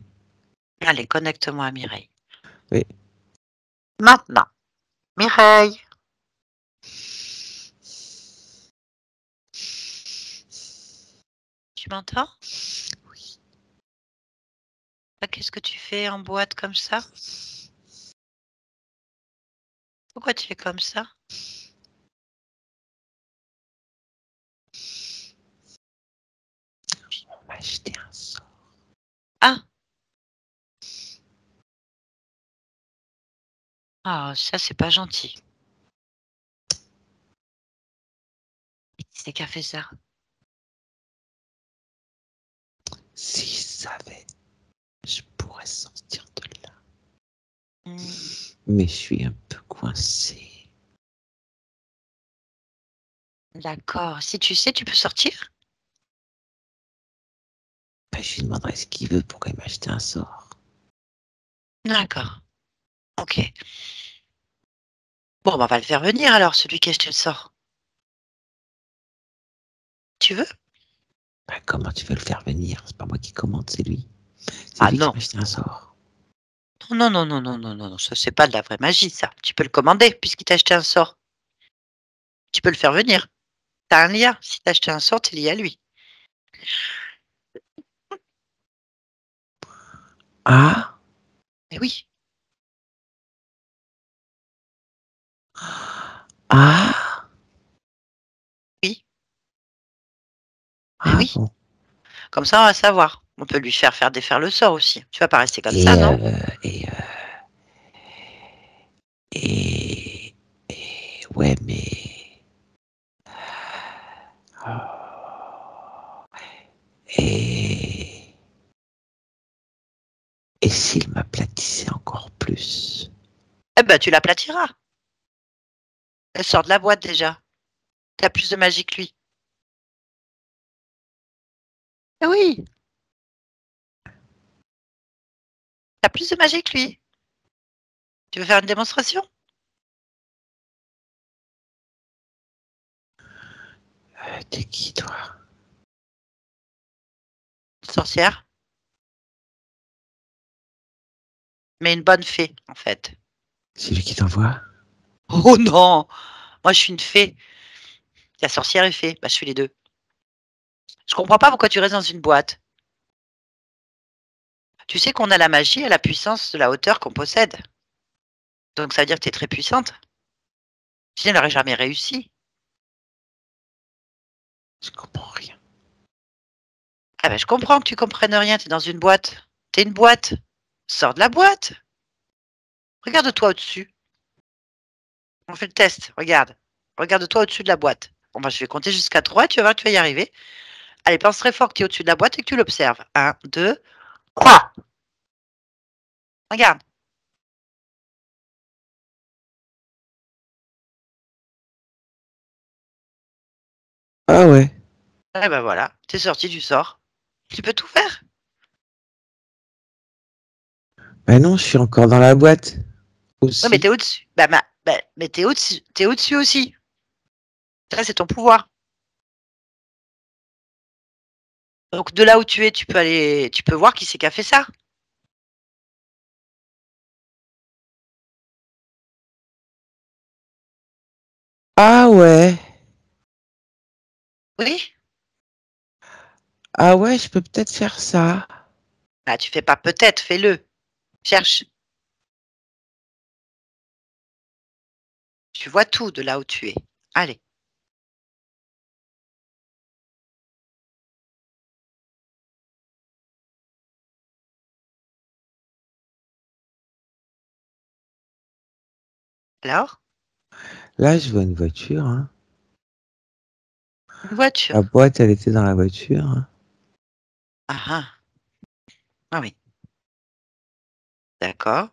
Allez, connecte-moi à Mireille. oui. Maintenant, Mireille, tu m'entends? Oui. Qu'est-ce que tu fais en boîte comme ça? Pourquoi tu es comme ça? On m'a jeté un sort. Ah, ah, ça c'est pas gentil. C'est qui a fait ça? Si je savais, je pourrais sortir de là. Hmm. Mais je suis un peu coincé. D'accord. Si tu sais, tu peux sortir? Ben, je lui demanderai ce qu'il veut, pourquoi il m'a jeté un sort. D'accord. Ok. Bon, bah, on va le faire venir alors, celui qui a jeté le sort. Tu veux? Ben, comment tu veux le faire venir? C'est pas moi qui commande, c'est lui. C'est Ah lui qui non. m'a jeté un sort. Non, non, non, non, non, non, non, ça c'est pas de la vraie magie, ça. Tu peux le commander puisqu'il t'a acheté un sort. Tu peux le faire venir. T'as un lien. Si t'as acheté un sort, t'es lié à lui. Ah, Mais oui. ah, Oui. Mais ah oui. bon. Comme ça, on va savoir. On peut lui faire défaire le sort aussi. Tu vas pas rester comme ça, Et, non? et, et, ouais, mais. Et, et s'il m'aplatissait encore plus? Eh ben, tu l'aplatiras. Elle sort de la boîte déjà. T'as plus de magie que lui. Eh oui. T'as plus de magie que lui. Tu veux faire une démonstration? T'es qui, toi? Sorcière. Mais une bonne fée, en fait. C'est lui qui t'envoie? Oh non! Moi, je suis une fée. La sorcière et fée. Bah, je suis les deux. Je comprends pas pourquoi tu restes dans une boîte. Tu sais qu'on a la magie à la puissance de la hauteur qu'on possède. Donc, ça veut dire que tu es très puissante. Sinon, elle n'aurait jamais réussi. Je comprends rien. Ah ben, je comprends que tu comprennes rien. Tu es dans une boîte. Tu es une boîte. Sors de la boîte. Regarde-toi au-dessus. On fait le test. Regarde. Regarde-toi au-dessus de la boîte. Bon, bah, je vais compter jusqu'à 3. Tu vas voir que tu vas y arriver. Allez, pense très fort que tu es au-dessus de la boîte et que tu l'observes. 1, 2, 3. Regarde. Ah ouais. Eh ben voilà. Tu es sorti du sort. Tu peux tout faire. Bah non, je suis encore dans la boîte. Ouais, mais t'es Aussi. au-dessus. Mais t'es au-dessus. T'es au-dessus aussi. Ça, c'est ton pouvoir. Donc, de là où tu es, tu peux aller, tu peux voir qui c'est qui a fait ça. Ah ouais. Oui. Ah ouais, je peux peut-être faire ça. Ah, tu fais pas peut-être, fais-le. Cherche. Tu vois tout de là où tu es. Allez. Alors, Là, je vois une voiture, hein. une voiture. La boîte, elle était dans la voiture, hein. Ah ah. Ah oui. D'accord.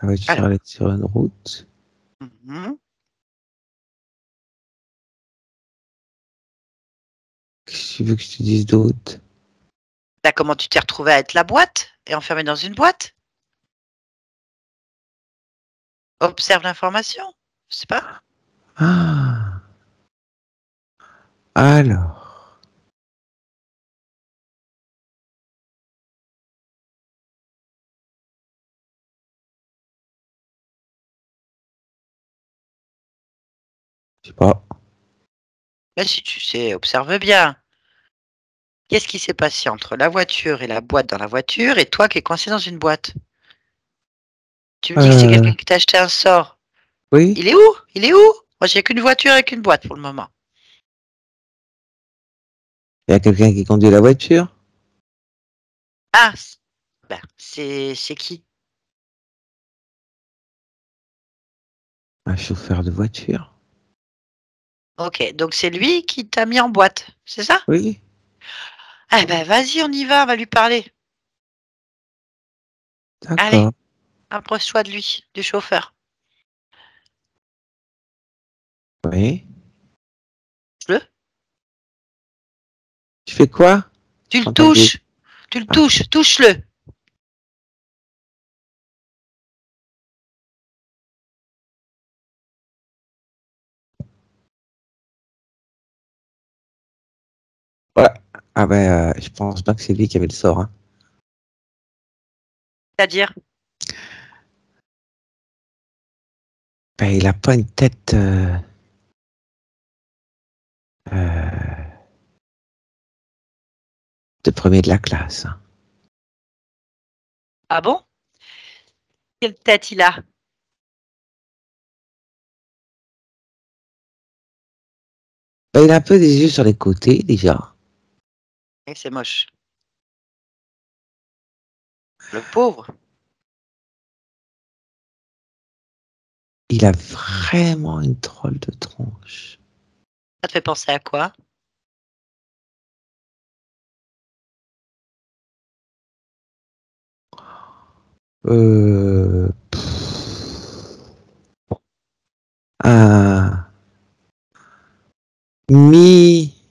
La voiture, elle Alors. est sur une route. Mhm. Qu'est-ce que tu veux que je te dise d'autre? Bah, comment tu t'es retrouvé à être la boîte et enfermé dans une boîte? Observe l'information. Je sais pas. Ah, alors. Je sais pas. Bah, si tu sais, observe bien. Qu'est-ce qui s'est passé entre la voiture et la boîte dans la voiture et toi qui es coincé dans une boîte? Tu me dis que c'est Euh, quelqu'un qui t'a acheté un sort. oui, Il est où? Il est où? Moi, j'ai qu'une voiture avec une boîte pour le moment. il y a quelqu'un qui conduit la voiture. Ah, ben, c'est qui? Un chauffeur de voiture. Ok, donc c'est lui qui t'a mis en boîte, c'est ça? Oui, Ah ben vas-y, on y va, on va lui parler. Allez, d'accord. approche-toi de lui, du chauffeur. Oui. Le? Tu fais quoi? Tu le Quand t'as des... touches, tu le Ah, touches, touche-le. ouais. Ah ben, je pense pas que c'est lui qui avait le sort, hein. C'est-à-dire, Ben, il a pas une tête. de premier de la classe. Ah bon? Quelle tête il a? Ben, il a un peu des yeux sur les côtés déjà. Eh, c'est moche. Le pauvre. Il a vraiment une drôle de tronche. Ça te fait penser à quoi? Euh, un mi-moitié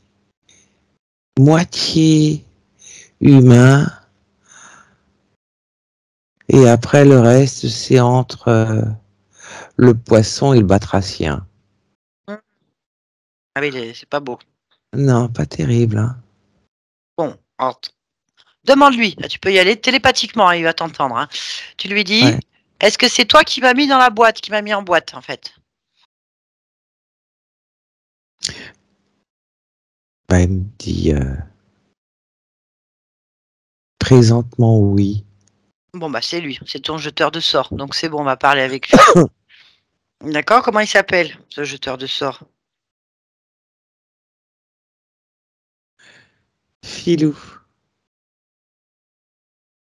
humain. Et après, le reste, c'est entre le poisson et le batracien. Ah oui, c'est pas beau. Non, pas terrible. Hein. Bon, alors, demande-lui. Là, tu peux y aller télépathiquement, hein, il va t'entendre. Hein. Tu lui Ouais. dis, est-ce que c'est toi qui m'as mis dans la boîte, qui m'a mis en boîte, en fait? Ben, il me dit présentement oui. Bon, bah c'est lui, c'est ton jeteur de sorts. Donc c'est bon, on va parler avec lui. D'accord? Comment il s'appelle, ce jeteur de sorts? Filou.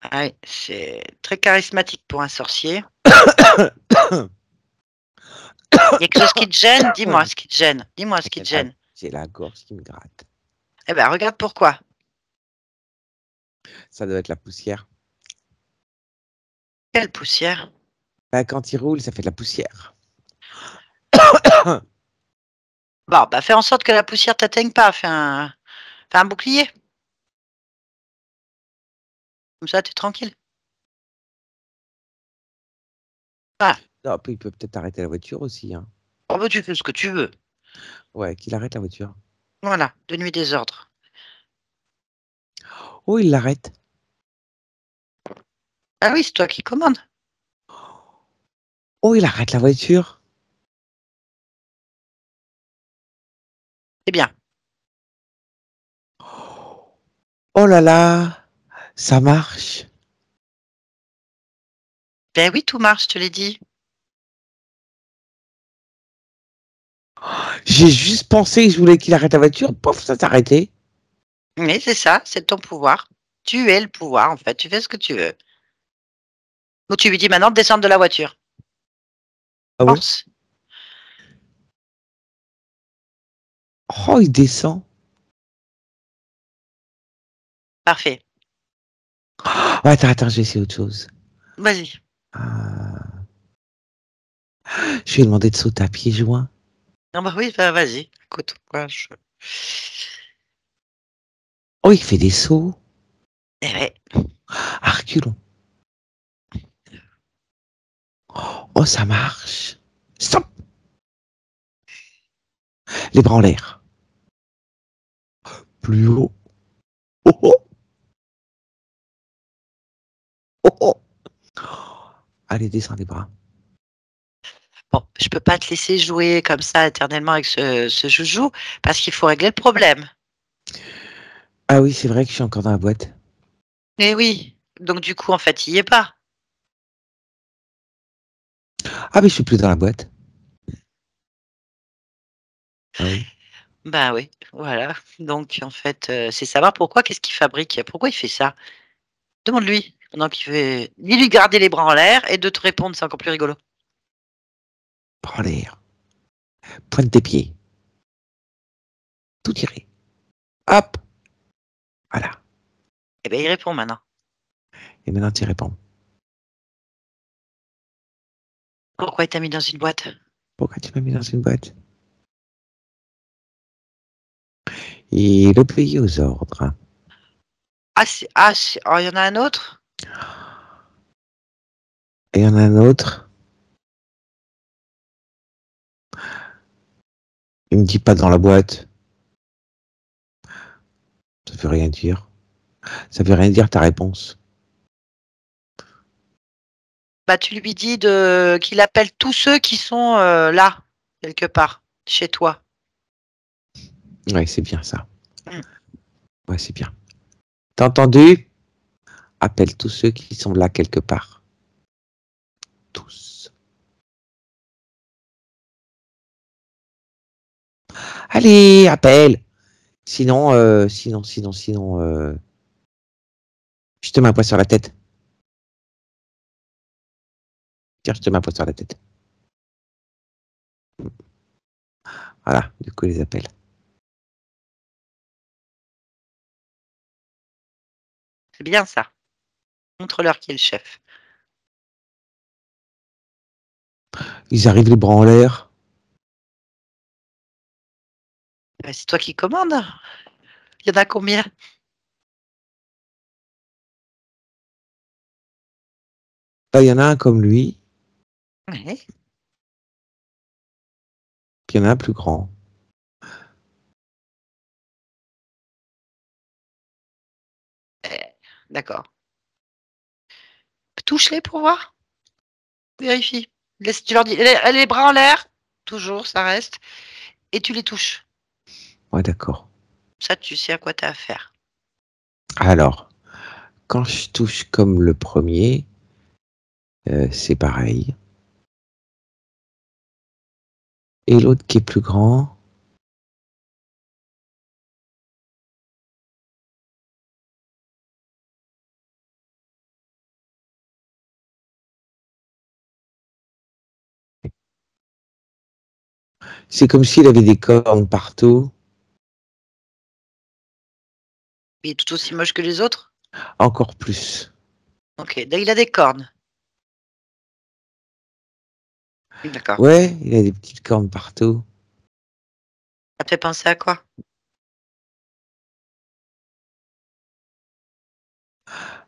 Ah oui, c'est très charismatique pour un sorcier. Il y a quelque chose qui te gêne? Dis-moi ce qui te gêne. Dis-moi ce qui te gêne. J'ai la gorge qui me gratte. Eh ben, regarde pourquoi. Ça doit être la poussière. Quelle poussière. Ben, quand il roule, ça fait de la poussière. Bon, bah fais en sorte que la poussière t'atteigne pas. Fais un bouclier. Comme ça, t'es tranquille. Voilà. Non, puis il peut peut-être arrêter la voiture aussi. Hein. Oh, bah, tu fais ce que tu veux. Ouais, qu'il arrête la voiture. Voilà, de nuit des ordres. Oh, il l'arrête. Ah oui, c'est toi qui commandes. Oh, il arrête la voiture. C'est bien. Oh là là, ça marche. Ben oui, tout marche, je te l'ai dit. J'ai juste pensé que je voulais qu'il arrête la voiture. Pouf, ça s'est arrêté. Mais c'est ça, c'est ton pouvoir. Tu es le pouvoir, en fait. Tu fais ce que tu veux. Donc tu lui dis maintenant de descendre de la voiture. Ah oui? Force. Oh, il descend. Parfait. Oh, attends, je vais essayer autre chose. Vas-y. Ah, je vais lui demander de sauter à pieds joints. Non, bah oui, bah, vas-y. Écoute, quoi, Oh, il fait des sauts. Eh ouais. À reculons. Oh, ça marche. Stop. Les bras en l'air. Plus haut. Oh, oh. Oh, oh. Allez, descends les bras. Bon, je peux pas te laisser jouer comme ça éternellement avec ce joujou parce qu'il faut régler le problème. Ah oui, c'est vrai que je suis encore dans la boîte. Eh oui. Donc du coup, en fait, il y est pas. Ah, mais je suis plus dans la boîte. Ah oui. Bah oui, voilà. Donc en fait, c'est savoir pourquoi, qu'est-ce qu'il fabrique, pourquoi il fait ça. Demande-lui. Pendant qu'il fait. Dis-lui de garder les bras en l'air et de te répondre, c'est encore plus rigolo. Prends l'air. Pointe tes pieds. Tout tiré. Hop. Voilà. Eh ben il répond maintenant. Et maintenant, tu réponds. Pourquoi il t'a mis dans une boîte? Pourquoi tu m'as mis dans une boîte? Et le pays aux ordres. Oh, il y en a un autre? Et il y en a un autre. Il me dit pas dans la boîte. Ça veut rien dire. Ça veut rien dire ta réponse. Bah tu lui dis qu'il appelle tous ceux qui sont là, quelque part, chez toi. Ouais, c'est bien ça. Mm. Ouais, c'est bien. T'as entendu? Appelle tous ceux qui sont là quelque part. Tous. Allez, appelle. Sinon, je te mets un poing sur la tête. Tiens, je te mets un poing sur la tête. Voilà, du coup, ils les appellent. C'est bien ça. Montre-leur qui est le chef. Ils arrivent les bras en l'air. C'est toi qui commandes. Il y en a combien? Là, il y en a un comme lui, Ouais. puis il y en a un plus grand. D'accord. Touche-les pour voir. Vérifie. Tu leur dis, les bras en l'air. Toujours, ça reste. Et tu les touches. Ouais, d'accord. Ça, tu sais à quoi tu as affaire. Alors, quand je touche comme le premier, c'est pareil. Et l'autre qui est plus grand, c'est comme s'il avait des cornes partout. Il est tout aussi moche que les autres. Encore plus. Ok. Donc, il a des cornes. D'accord. Ouais, il a des petites cornes partout. Ça te fait penser à quoi?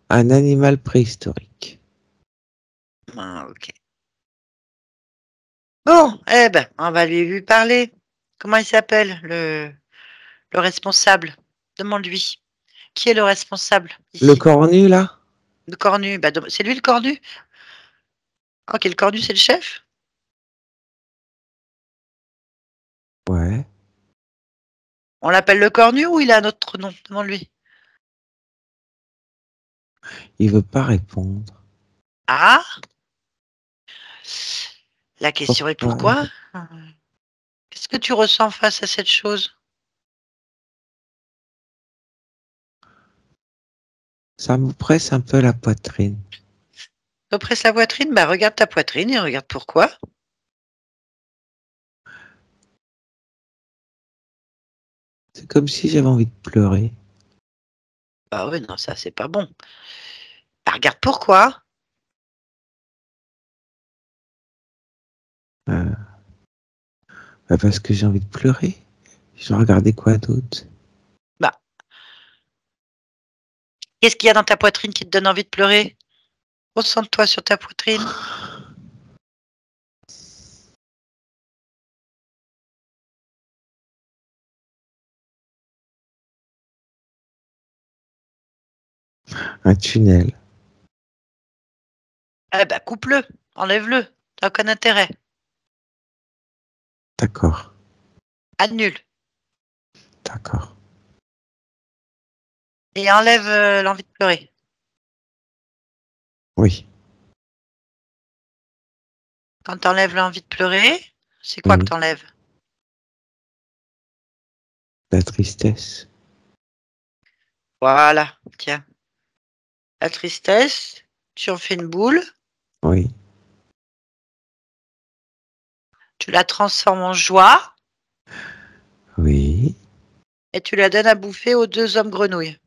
Un animal préhistorique. Ah, ok. Bon, eh ben, on va lui parler. Comment il s'appelle, le responsable? Demande-lui. Qui est le responsable Le ici? cornu, là? Le cornu. Bah, c'est lui le cornu? Ok, le cornu, c'est le chef? Ouais. On l'appelle le cornu ou il a un autre nom? Demande-lui. Il veut pas répondre. Ah, la question est Pourquoi? pourquoi? Qu'est-ce que tu ressens face à cette chose? Ça me presse un peu la poitrine. Te presse la poitrine? Bah, regarde ta poitrine et regarde pourquoi. C'est comme si j'avais envie de pleurer. Bah oui, non, ça, c'est pas bon. Bah, regarde pourquoi. Euh, parce que j'ai envie de pleurer. Je dois regarder quoi d'autre? Bah, qu'est-ce qu'il y a dans ta poitrine qui te donne envie de pleurer? Ressens-toi sur ta poitrine. Un tunnel. Eh bah, coupe-le, enlève-le. T'as aucun intérêt. D'accord. Annule. D'accord. Et enlève l'envie de pleurer. Oui. Quand t'enlèves l'envie de pleurer, c'est quoi que Oui. t'enlèves? La tristesse. Voilà, tiens. La tristesse, tu en fais une boule, Oui. tu la transformes en joie Oui. et tu la donnes à bouffer aux deux hommes grenouilles.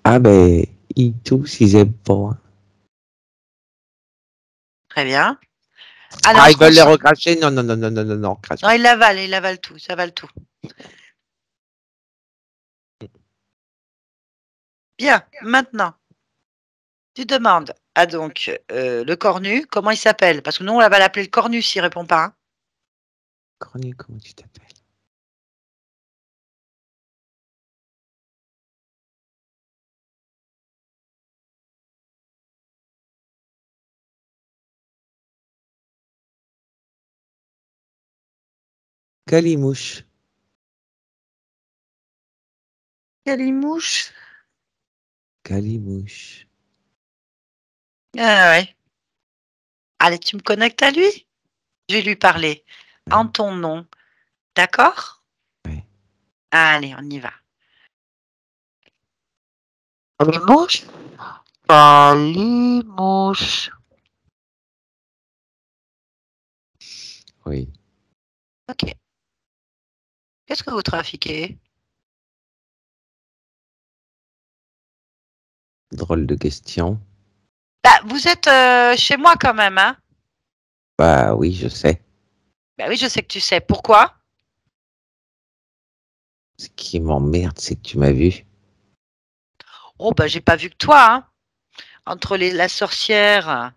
Ah ben, ils tous, ils aiment pas, hein. Très bien. Allez, on Ah, se ils veulent les concentre. recracher? Non, non, non, non, non, non, non, crache Non, pas. il avale tout, ça avale tout. Bien, maintenant, tu demandes à donc le cornu comment il s'appelle. Parce que nous, on va l'appeler le cornu s'il répond pas, hein. Cornu, comment tu t'appelles? Calimouche. Calimouche. Calimouche. Ah ouais. Allez, tu me connectes à lui? Je vais lui parler en Ouais, ton nom. D'accord? ouais. Allez, on y va. Calimouche? Calimouche. Oui. Ok. Qu'est-ce que vous trafiquez? Drôle de question. Bah, vous êtes chez moi quand même, hein? Bah oui, je sais. Bah oui, je sais que tu sais. Pourquoi? Ce qui m'emmerde, c'est que tu m'as vu. Oh, bah, j'ai pas vu que toi, hein? Entre la sorcière,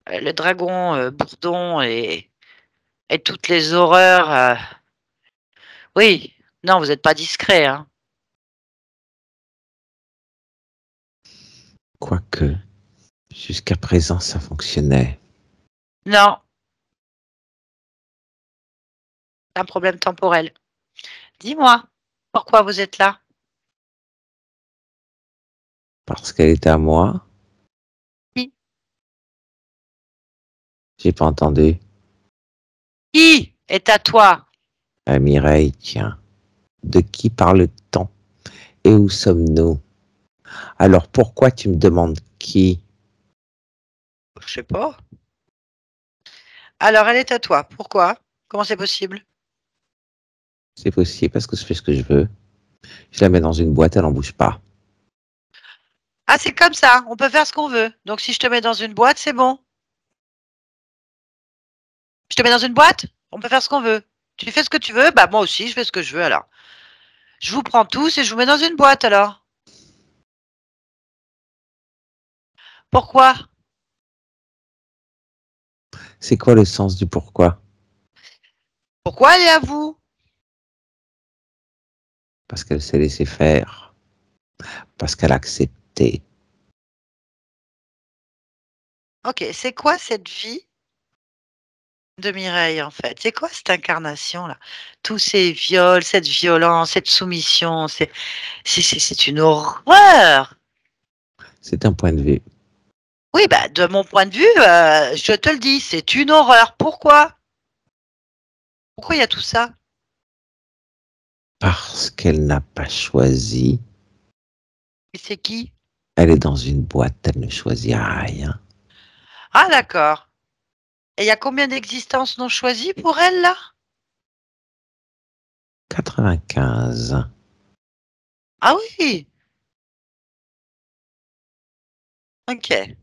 le dragon, Bourdon et toutes les horreurs. Oui, non, vous n'êtes pas discret, hein? Quoique, jusqu'à présent, ça fonctionnait. Non, c'est un problème temporel. Dis-moi, pourquoi vous êtes là? Parce qu'elle était à moi. Qui? J'ai pas entendu. Qui est à toi? Ah, Mireille, tiens. De qui parle-t-on? Et où sommes-nous? Alors pourquoi tu me demandes qui? Je sais pas. Alors, elle est à toi. Pourquoi? Comment c'est possible? C'est possible parce que je fais ce que je veux. Je la mets dans une boîte, elle n'en bouge pas. Ah, c'est comme ça. On peut faire ce qu'on veut. Donc, si je te mets dans une boîte, c'est bon. Je te mets dans une boîte? On peut faire ce qu'on veut. Tu fais ce que tu veux? Bah, moi aussi, je fais ce que je veux alors. Je vous prends tous et je vous mets dans une boîte alors. Pourquoi? C'est quoi le sens du pourquoi? Pourquoi elle est à vous? Parce qu'elle s'est laissée faire. Parce qu'elle a accepté. Ok, c'est quoi cette vie de Mireille en fait? C'est quoi cette incarnation-là? Tous ces viols, cette violence, cette soumission, c'est une horreur. C'est un point de vue. Oui, bah, de mon point de vue, je te le dis, c'est une horreur. Pourquoi? Pourquoi il y a tout ça? Parce qu'elle n'a pas choisi. Et c'est qui? Elle est dans une boîte, elle ne choisit rien. Ah, d'accord. Et il y a combien d'existences non choisies pour elle, là? 95. Ah oui, ok.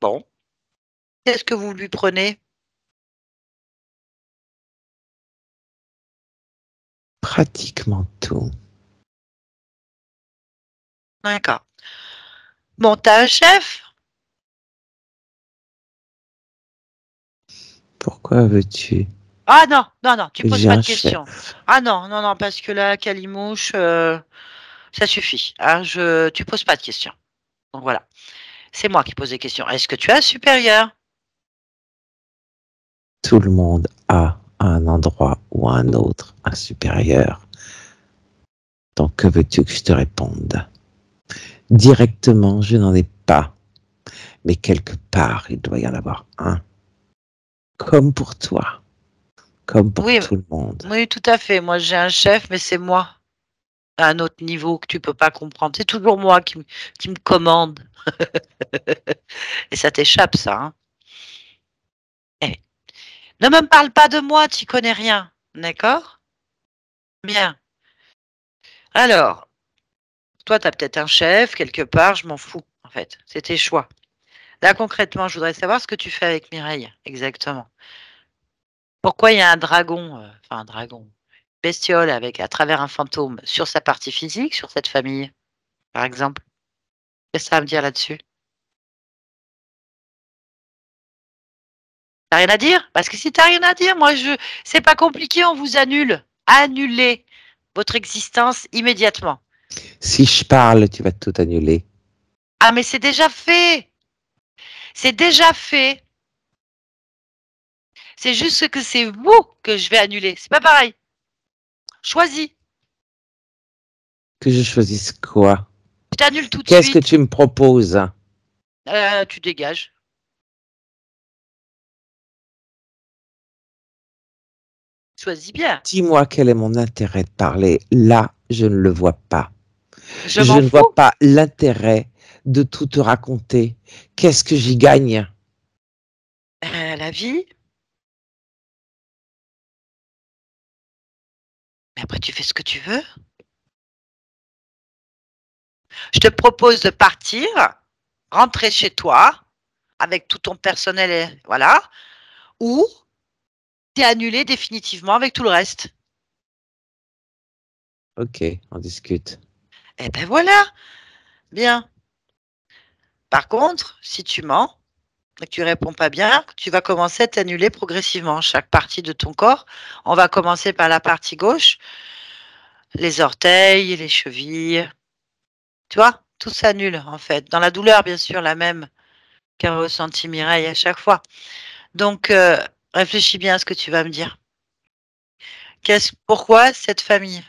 Bon. Qu'est-ce que vous lui prenez? Pratiquement tout. D'accord. Bon, t'as un chef? Pourquoi veux-tu? Ah non, non, non, tu poses J'ai pas un de questions. chef. Ah non, non, non, parce que là, Calimouche, ça suffit. Hein, tu poses pas de questions. Donc voilà, c'est moi qui pose des questions. Est-ce que tu as un supérieur? Tout le monde a à un endroit ou à un autre un supérieur. Donc que veux-tu que je te réponde? Directement, je n'en ai pas. Mais quelque part, il doit y en avoir un. Comme pour toi, comme pour Oui, tout le monde. oui, tout à fait. Moi, j'ai un chef, mais c'est moi, à un autre niveau que tu peux pas comprendre. C'est toujours moi qui me commande. Et ça t'échappe, ça. Hein. Eh, ne me parle pas de moi, tu connais rien. D'accord? Bien. Alors, toi, tu as peut-être un chef quelque part, je m'en fous, en fait. C'est tes choix. Là, concrètement, je voudrais savoir ce que tu fais avec Mireille, exactement. Pourquoi il y a un dragon, enfin un dragon, bestiole avec à travers un fantôme sur sa partie physique, sur cette famille, par exemple? Qu'est-ce que ça va me dire là-dessus? T'as rien à dire? Parce que si t'as rien à dire, moi c'est pas compliqué, on vous annule. Annulez votre existence immédiatement. Si je parle, tu vas tout annuler. Ah mais c'est déjà fait. C'est déjà fait. C'est juste que c'est vous que je vais annuler. C'est pas pareil. Choisis. Que je choisisse quoi? Je t'annule tout de Qu'est-ce que suite. tu me proposes? Tu dégages. Choisis bien. Dis-moi quel est mon intérêt de parler. Là, je ne le vois pas. Je Je m'en ne vois fous. pas l'intérêt de tout te raconter. Qu'est-ce que j'y gagne? La vie. Mais après, tu fais ce que tu veux. Je te propose de partir, rentrer chez toi avec tout ton personnel, voilà, ou t'es annulé définitivement avec tout le reste. Ok, on discute. Eh ben voilà, bien. Par contre, si tu mens et que tu réponds pas bien, tu vas commencer à t'annuler progressivement. Chaque partie de ton corps, on va commencer par la partie gauche, les orteils, les chevilles. Tu vois, tout s'annule en fait. Dans la douleur, bien sûr, la même qu'a ressenti Mireille à chaque fois. Donc, réfléchis bien à ce que tu vas me dire. Pourquoi cette famille?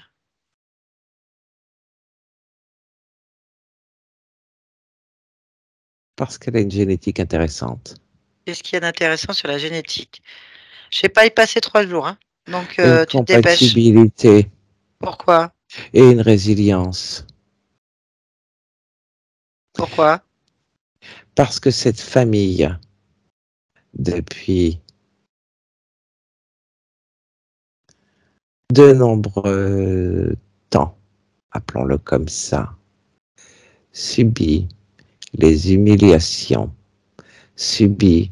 Parce qu'elle a une génétique intéressante. Qu'est-ce qu'il y a d'intéressant sur la génétique? Je vais pas y passer 3 jours, hein. Donc, Une tu te dépêches. compatibilité Pourquoi? et une résilience. Pourquoi? Parce que cette famille, depuis de nombreux temps, appelons-le comme ça, subit les humiliations, subit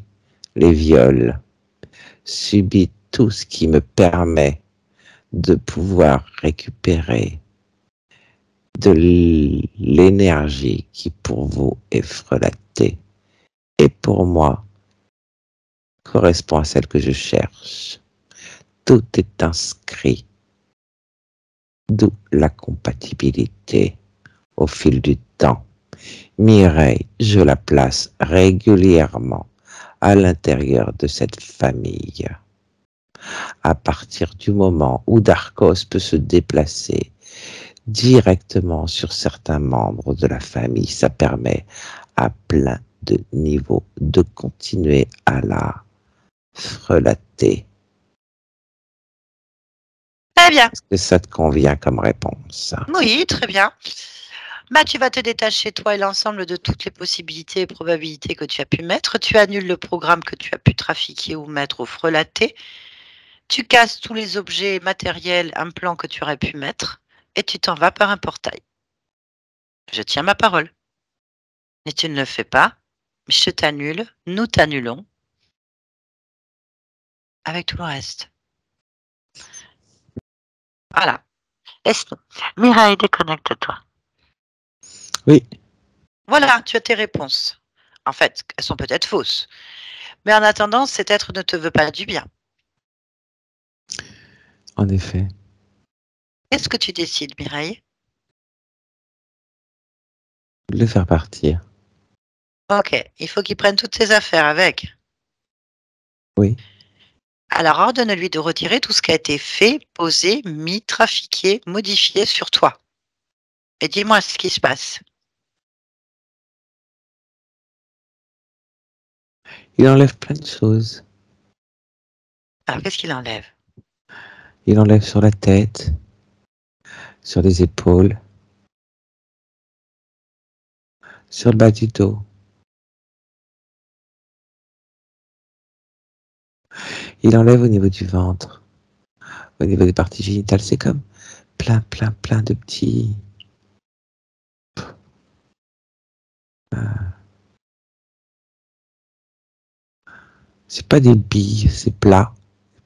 les viols, subit tout ce qui me permet de pouvoir récupérer de l'énergie qui pour vous est frelatée et pour moi correspond à celle que je cherche. Tout est inscrit, d'où la compatibilité au fil du temps. Mireille, je la place régulièrement à l'intérieur de cette famille. À partir du moment où Darkos peut se déplacer directement sur certains membres de la famille, ça permet à plein de niveaux de continuer à la frelater. Très bien. Est-ce que ça te convient comme réponse? Oui, très bien. Bah, tu vas te détacher, toi et l'ensemble, de toutes les possibilités et probabilités que tu as pu mettre. Tu annules le programme que tu as pu trafiquer ou mettre ou frelater. Tu casses tous les objets matériels, implants que tu aurais pu mettre et tu t'en vas par un portail. Je tiens ma parole. Mais tu ne le fais pas. Je t'annule, nous t'annulons avec tout le reste. Voilà. Laisse-nous. Mireille, déconnecte-toi. Oui, Voilà, tu as tes réponses. En fait, elles sont peut-être fausses. Mais en attendant, cet être ne te veut pas du bien. en effet. Qu'est-ce que tu décides, Mireille? De le faire partir. Ok, il faut qu'il prenne toutes ses affaires avec. Oui. Alors ordonne-lui de retirer tout ce qui a été fait, posé, mis, trafiqué, modifié sur toi. Et dis-moi ce qui se passe. Il enlève plein de choses. Alors qu'est-ce qu'il enlève? Il enlève sur la tête, sur les épaules, sur le bas du dos. Il enlève au niveau du ventre, au niveau des parties génitales. C'est comme plein de petits. C'est pas des billes, c'est plat,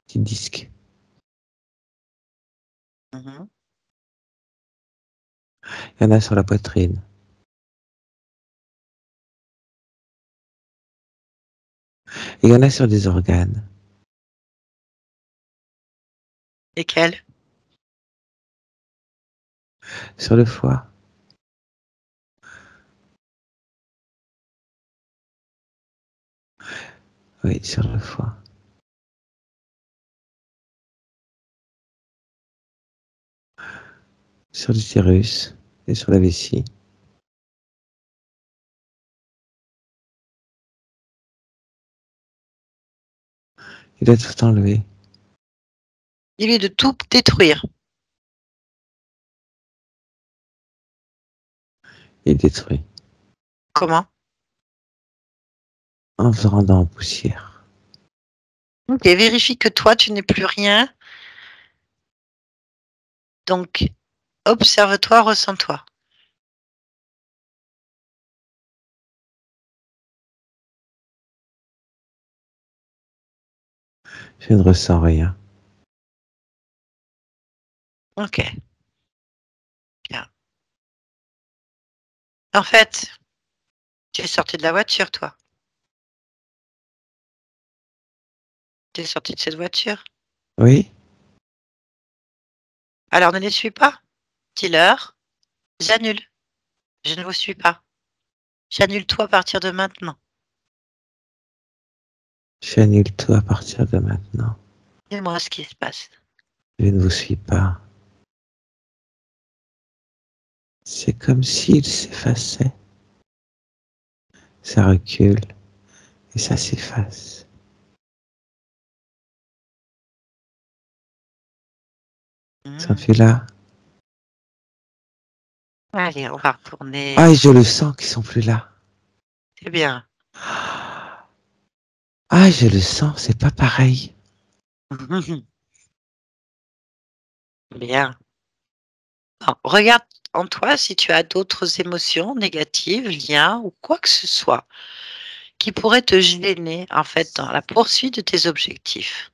petits disques. Mhm. Il y en a sur la poitrine. Et il y en a sur des organes. Lesquels? Sur le foie. Oui, sur le foie. sur l'utérus et sur la vessie. Il a tout enlevé. Dis-lui de tout détruire. Il détruit. Comment? En se rendant en poussière. Ok, vérifie que toi, tu n'es plus rien. Donc, observe-toi, ressens-toi. Je ne ressens rien. Ok, bien. En fait, tu es sorti de la voiture, toi. Tu es sorti de cette voiture. Oui, Alors, ne les suis pas. Dis-leur, j'annule. Je ne vous suis pas. J'annule tout à partir de maintenant. j'annule tout à partir de maintenant. Dis-moi ce qui se passe. Je ne vous suis pas. C'est comme s'il s'effaçait. Ça recule et ça s'efface. Ça Hmm. fait là. Allez, on va retourner. Ah, et je le sens qu'ils sont plus là. C'est bien. Ah, je le sens, c'est pas pareil. Bien. Bon, regarde en toi si tu as d'autres émotions négatives, liens ou quoi que ce soit qui pourrait te gêner en fait dans la poursuite de tes objectifs.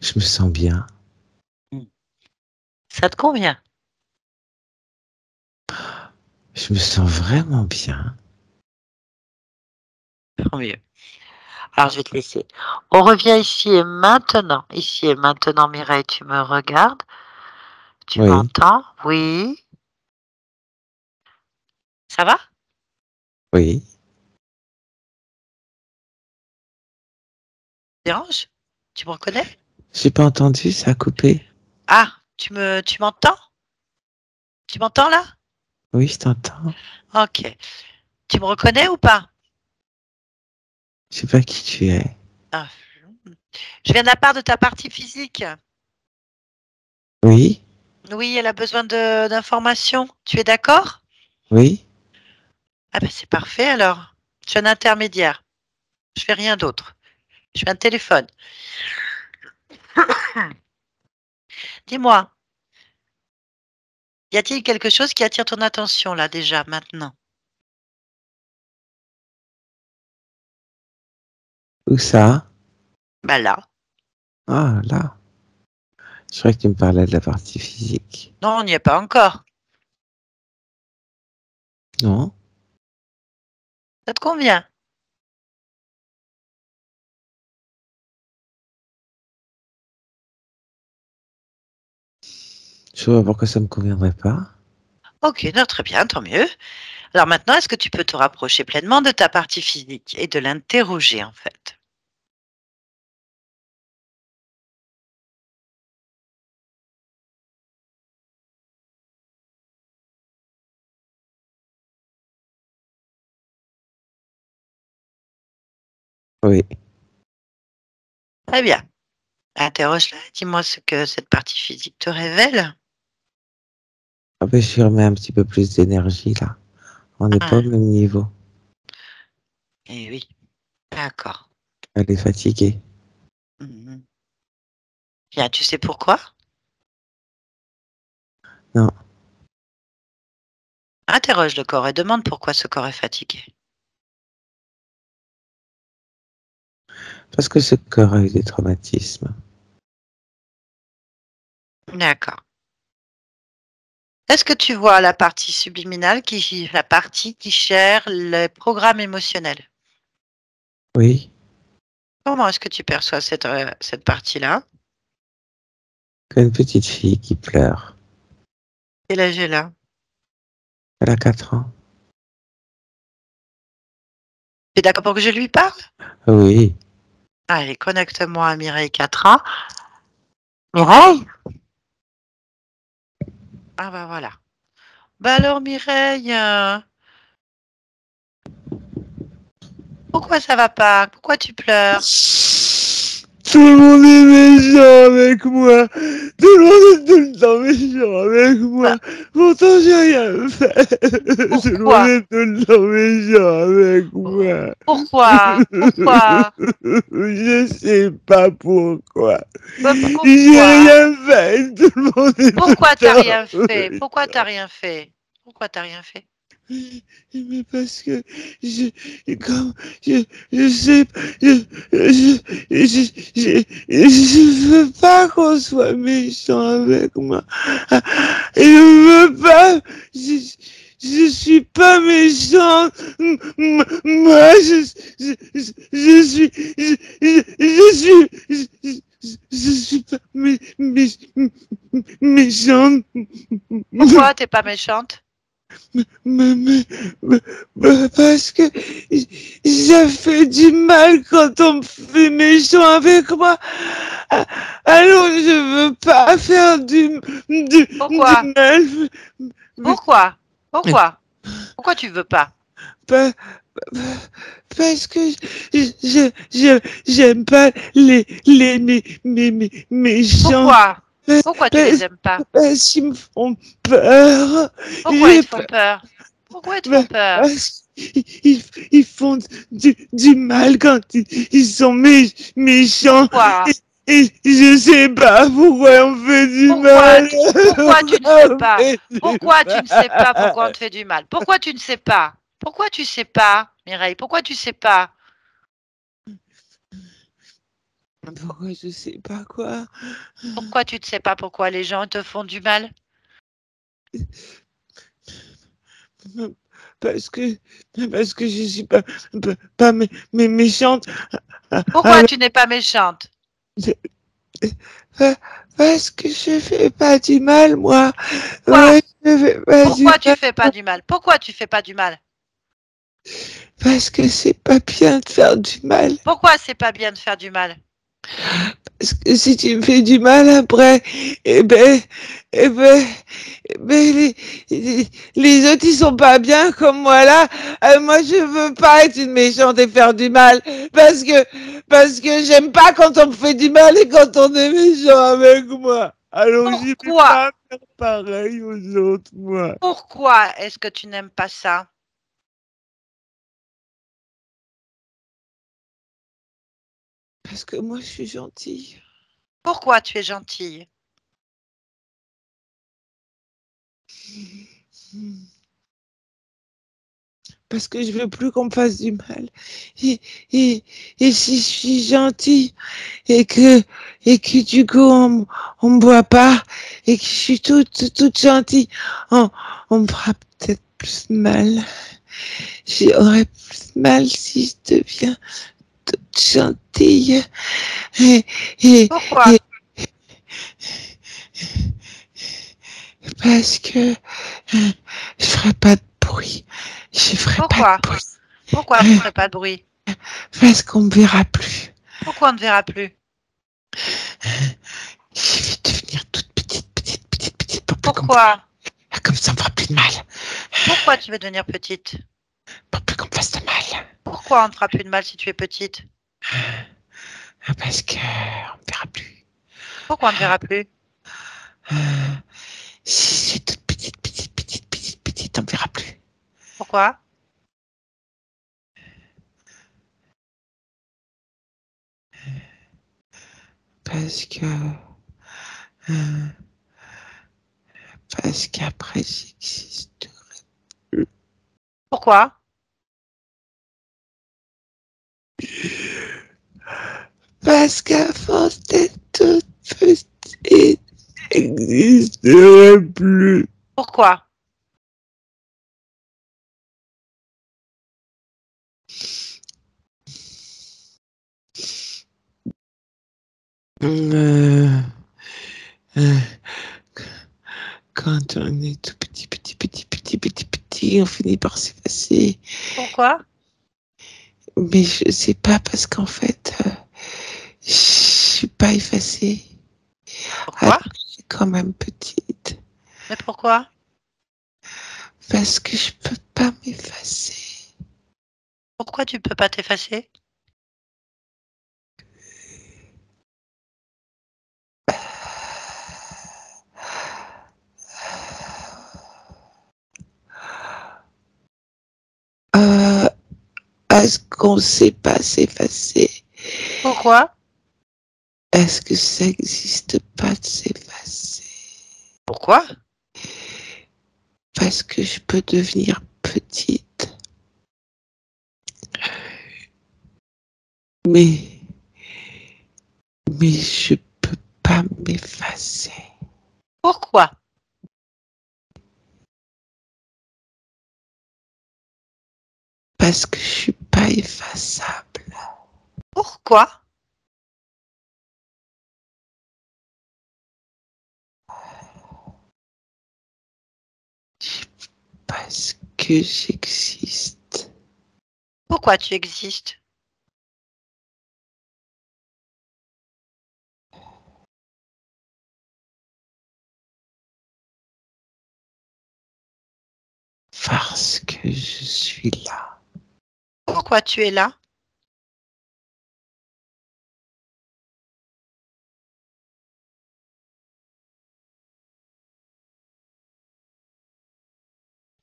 Je me sens bien. Ça te convient? Je me sens vraiment bien. Tant mieux. Alors je vais te laisser. On revient ici et maintenant. Ici et maintenant, Mireille, tu me regardes. Tu Oui, m'entends? Oui. Ça va? oui. Dérange? Tu me reconnais? J'ai pas entendu, ça a coupé. Ah, tu m'entends? Tu m'entends là? Oui, je t'entends. Ok. Tu me reconnais ou pas? Je sais pas qui tu es. Ah, je viens de la part de ta partie physique. Oui, Oui, elle a besoin d'informations. Tu es d'accord? oui. Ah ben c'est parfait alors. Je suis un intermédiaire. Je fais rien d'autre. Je suis un téléphone. Dis-moi, y a-t-il quelque chose qui attire ton attention là déjà maintenant? Où ça? Bah là. Ah, là. Je croyais que tu me parlais de la partie physique. Non, on n'y est pas encore. Non? Ça te convient? Je vois pas pourquoi ça me conviendrait pas. Ok, non, très bien, tant mieux. Alors maintenant, est-ce que tu peux te rapprocher pleinement de ta partie physique et de l'interroger en fait? Oui. Très bien. Interroge-la, dis-moi ce que cette partie physique te révèle. Ah ben, je lui remets un petit peu plus d'énergie là. On n'est pas au Ah, même niveau. eh oui, d'accord. Elle est fatiguée. Mhm. Bien, tu sais pourquoi? Non, Interroge le corps et demande pourquoi ce corps est fatigué. parce que ce corps a eu des traumatismes. D'accord. Est-ce que tu vois la partie subliminale, la partie qui gère le programme émotionnel? Oui, Comment est-ce que tu perçois cette partie-là? comme une petite fille qui pleure. Quel âge elle a? Elle a 4 ans. Tu es d'accord pour que je lui parle? Oui, Allez, connecte-moi à Mireille 4 ans. Mireille? Ah bah voilà. Bah alors Mireille, pourquoi ça va pas? Pourquoi tu pleures? Tout le monde est méchant avec moi. Tout le monde est tout le temps méchant avec moi. Bah, Pourtant, j'ai rien fait. Tout le monde pourquoi? est tout le temps méchant avec moi. Pourquoi? Pourquoi? Je sais pas pourquoi. J'ai Pourquoi? rien fait. Tout le monde est tout Pourquoi le t'as temps rien fait? Pourquoi t'as méchant. rien fait? Pourquoi t'as rien fait? Mais parce que je, comme je sais, je veux pas qu'on soit méchant avec moi. Je veux pas, je suis pas méchante. Moi, je suis, je suis pas méchante. Pourquoi t'es pas méchante? Mais, mais, parce que ça fait du mal quand on me fait méchant avec moi. Alors je veux pas faire du Pourquoi? mal. Mais, Pourquoi? Pourquoi? Pourquoi tu veux pas? pas- parce que j'aime pas les méchants. Pourquoi? Pourquoi tu les aimes pas? Parce qu'ils me font peur. Pourquoi ils J'ai te font peur? Pourquoi ils te font bah, peur? parce qu'ils font du mal quand ils sont méchants. Pourquoi? Et je sais pas pourquoi on fait du Pourquoi, mal. pourquoi tu ne sais Pourquoi on pas? fait du Pourquoi tu ne sais pas pourquoi on mal. te fait du mal? Pourquoi tu ne sais pas? Pourquoi tu sais pas, Mireille? Pourquoi tu sais pas? Pourquoi je sais pas quoi. Pourquoi tu ne sais pas pourquoi les gens te font du mal? Parce que, parce que je suis pas méchante. Pourquoi Alors, tu n'es pas méchante? parce que je fais pas du mal, moi. Pourquoi? Ouais, je fais pas du Pourquoi tu mal. fais pas du mal? Pourquoi tu fais pas du mal? Parce que c'est pas bien de faire du mal. Pourquoi c'est pas bien de faire du mal? Parce que si tu me fais du mal après, eh ben, eh ben, eh ben les autres ils sont pas bien comme moi là. Moi je veux pas être une méchante et faire du mal parce que j'aime pas quand on me fait du mal et quand on est méchant avec moi. Alors j'y vais Pourquoi? pas faire pareil aux autres moi. Pourquoi est-ce que tu n'aimes pas ça? Parce que moi je suis gentille. Pourquoi tu es gentille? Parce que je veux plus qu'on me fasse du mal. Et, et, et si je suis gentille et que du coup on me voit pas et que je suis toute gentille, on, on me fera peut-être plus mal. J'aurais plus mal si je deviens toute gentille. Et, et, Pourquoi? et parce que je ferai pas de bruit. Je ferai pas Pourquoi? de bruit. Pourquoi vous ne ferez pas de bruit? Parce qu'on me verra plus. Pourquoi on ne verra plus? Je vais devenir toute petite pour plus qu'on me... Pourquoi? Comme ça, on me fera plus de mal. Pourquoi tu veux devenir petite? Pour plus qu'on me fasse de mal. Pourquoi on ne fera plus de mal si tu es petite? Parce que on me verra plus. Pourquoi on ne verra plus? Si je suis toute petite, on me verra plus. Pourquoi? Parce que... euh, parce qu'après, j'existe. Pourquoi? Parce qu'à force d'être toute petite, j'existerai plus. Pourquoi? Euh, euh, Quand on est tout petit, on finit par s'effacer. Pourquoi? Mais je sais pas parce qu'en fait, je suis pas effacée. Pourquoi? Alors, je suis quand même petite. Mais pourquoi? Parce que je peux pas m'effacer. Pourquoi tu peux pas t'effacer? Est-ce qu'on sait pas s'effacer? Pourquoi? Est-ce que ça existe pas de s'effacer? Pourquoi? Parce que je peux devenir petite. Mais je peux pas m'effacer. Pourquoi? Parce que je suis pas effaçable. Pourquoi? Parce que j'existe. Pourquoi tu existes? Parce que je suis là. Pourquoi tu es là?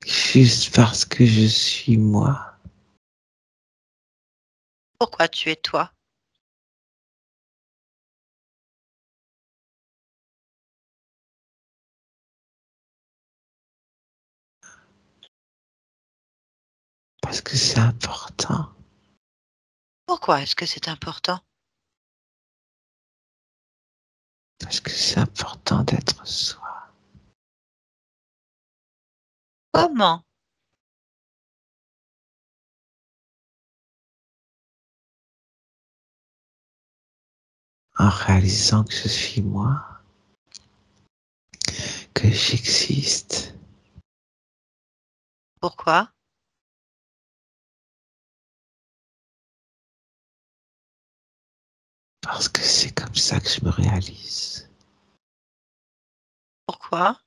Juste parce que je suis moi. Pourquoi tu es toi? Parce que c'est important. Pourquoi est-ce que c'est important? Parce que c'est important d'être soi. Comment? En réalisant que je suis moi. Que j'existe. Pourquoi? Parce que c'est comme ça que je me réalise. Pourquoi?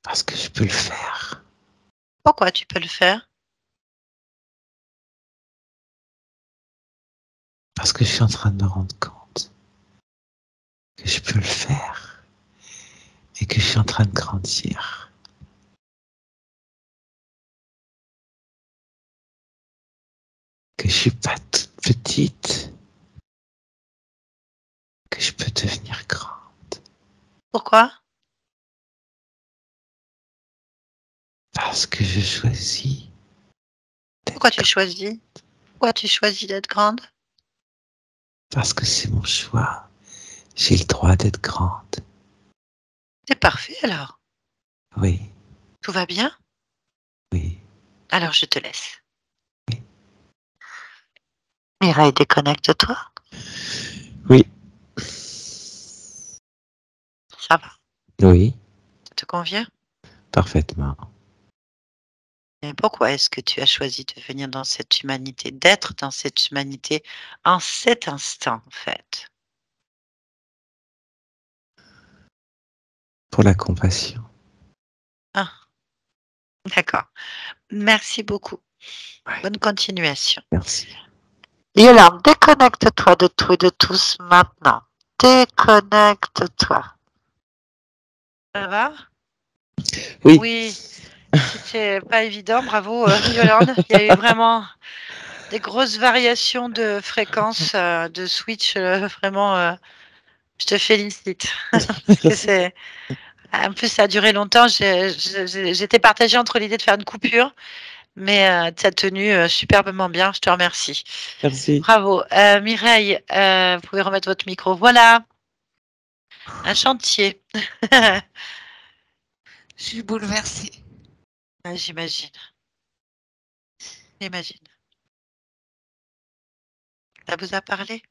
Parce que je peux le faire. Pourquoi tu peux le faire? Parce que je suis en train de me rendre compte que je peux le faire. Et que je suis en train de grandir. Que je suis pas toute petite. Que je peux devenir grande. Pourquoi? Parce que je choisis Pourquoi d'être tu grande. choisis? Pourquoi tu choisis d'être grande? Parce que c'est mon choix. J'ai le droit d'être grande. C'est parfait alors. Oui, Tout va bien? oui, Alors je te laisse. oui. Mireille, déconnecte-toi. Oui, Ça va? oui, Ça te convient? parfaitement. Et pourquoi est-ce que tu as choisi de venir dans cette humanité, d'être dans cette humanité en cet instant, en fait? Pour la compassion. Ah, d'accord. Merci beaucoup. Ouais, Bonne continuation. merci. Yolande, déconnecte-toi de tout et de tous maintenant. Déconnecte-toi. Ça va? Oui, Oui, c'était pas évident. Bravo, Yolande. Il y a eu vraiment des grosses variations de fréquence, de switch. Vraiment, je te félicite. Parce que merci. c'est. En plus, ça a duré longtemps. J'étais partagée entre l'idée de faire une coupure, mais tu as tenu superbement bien. Je te remercie. Merci. Bravo. Mireille, vous pouvez remettre votre micro. Voilà, un chantier. Je suis bouleversée. Ah, j'imagine. J'imagine. Ça vous a parlé?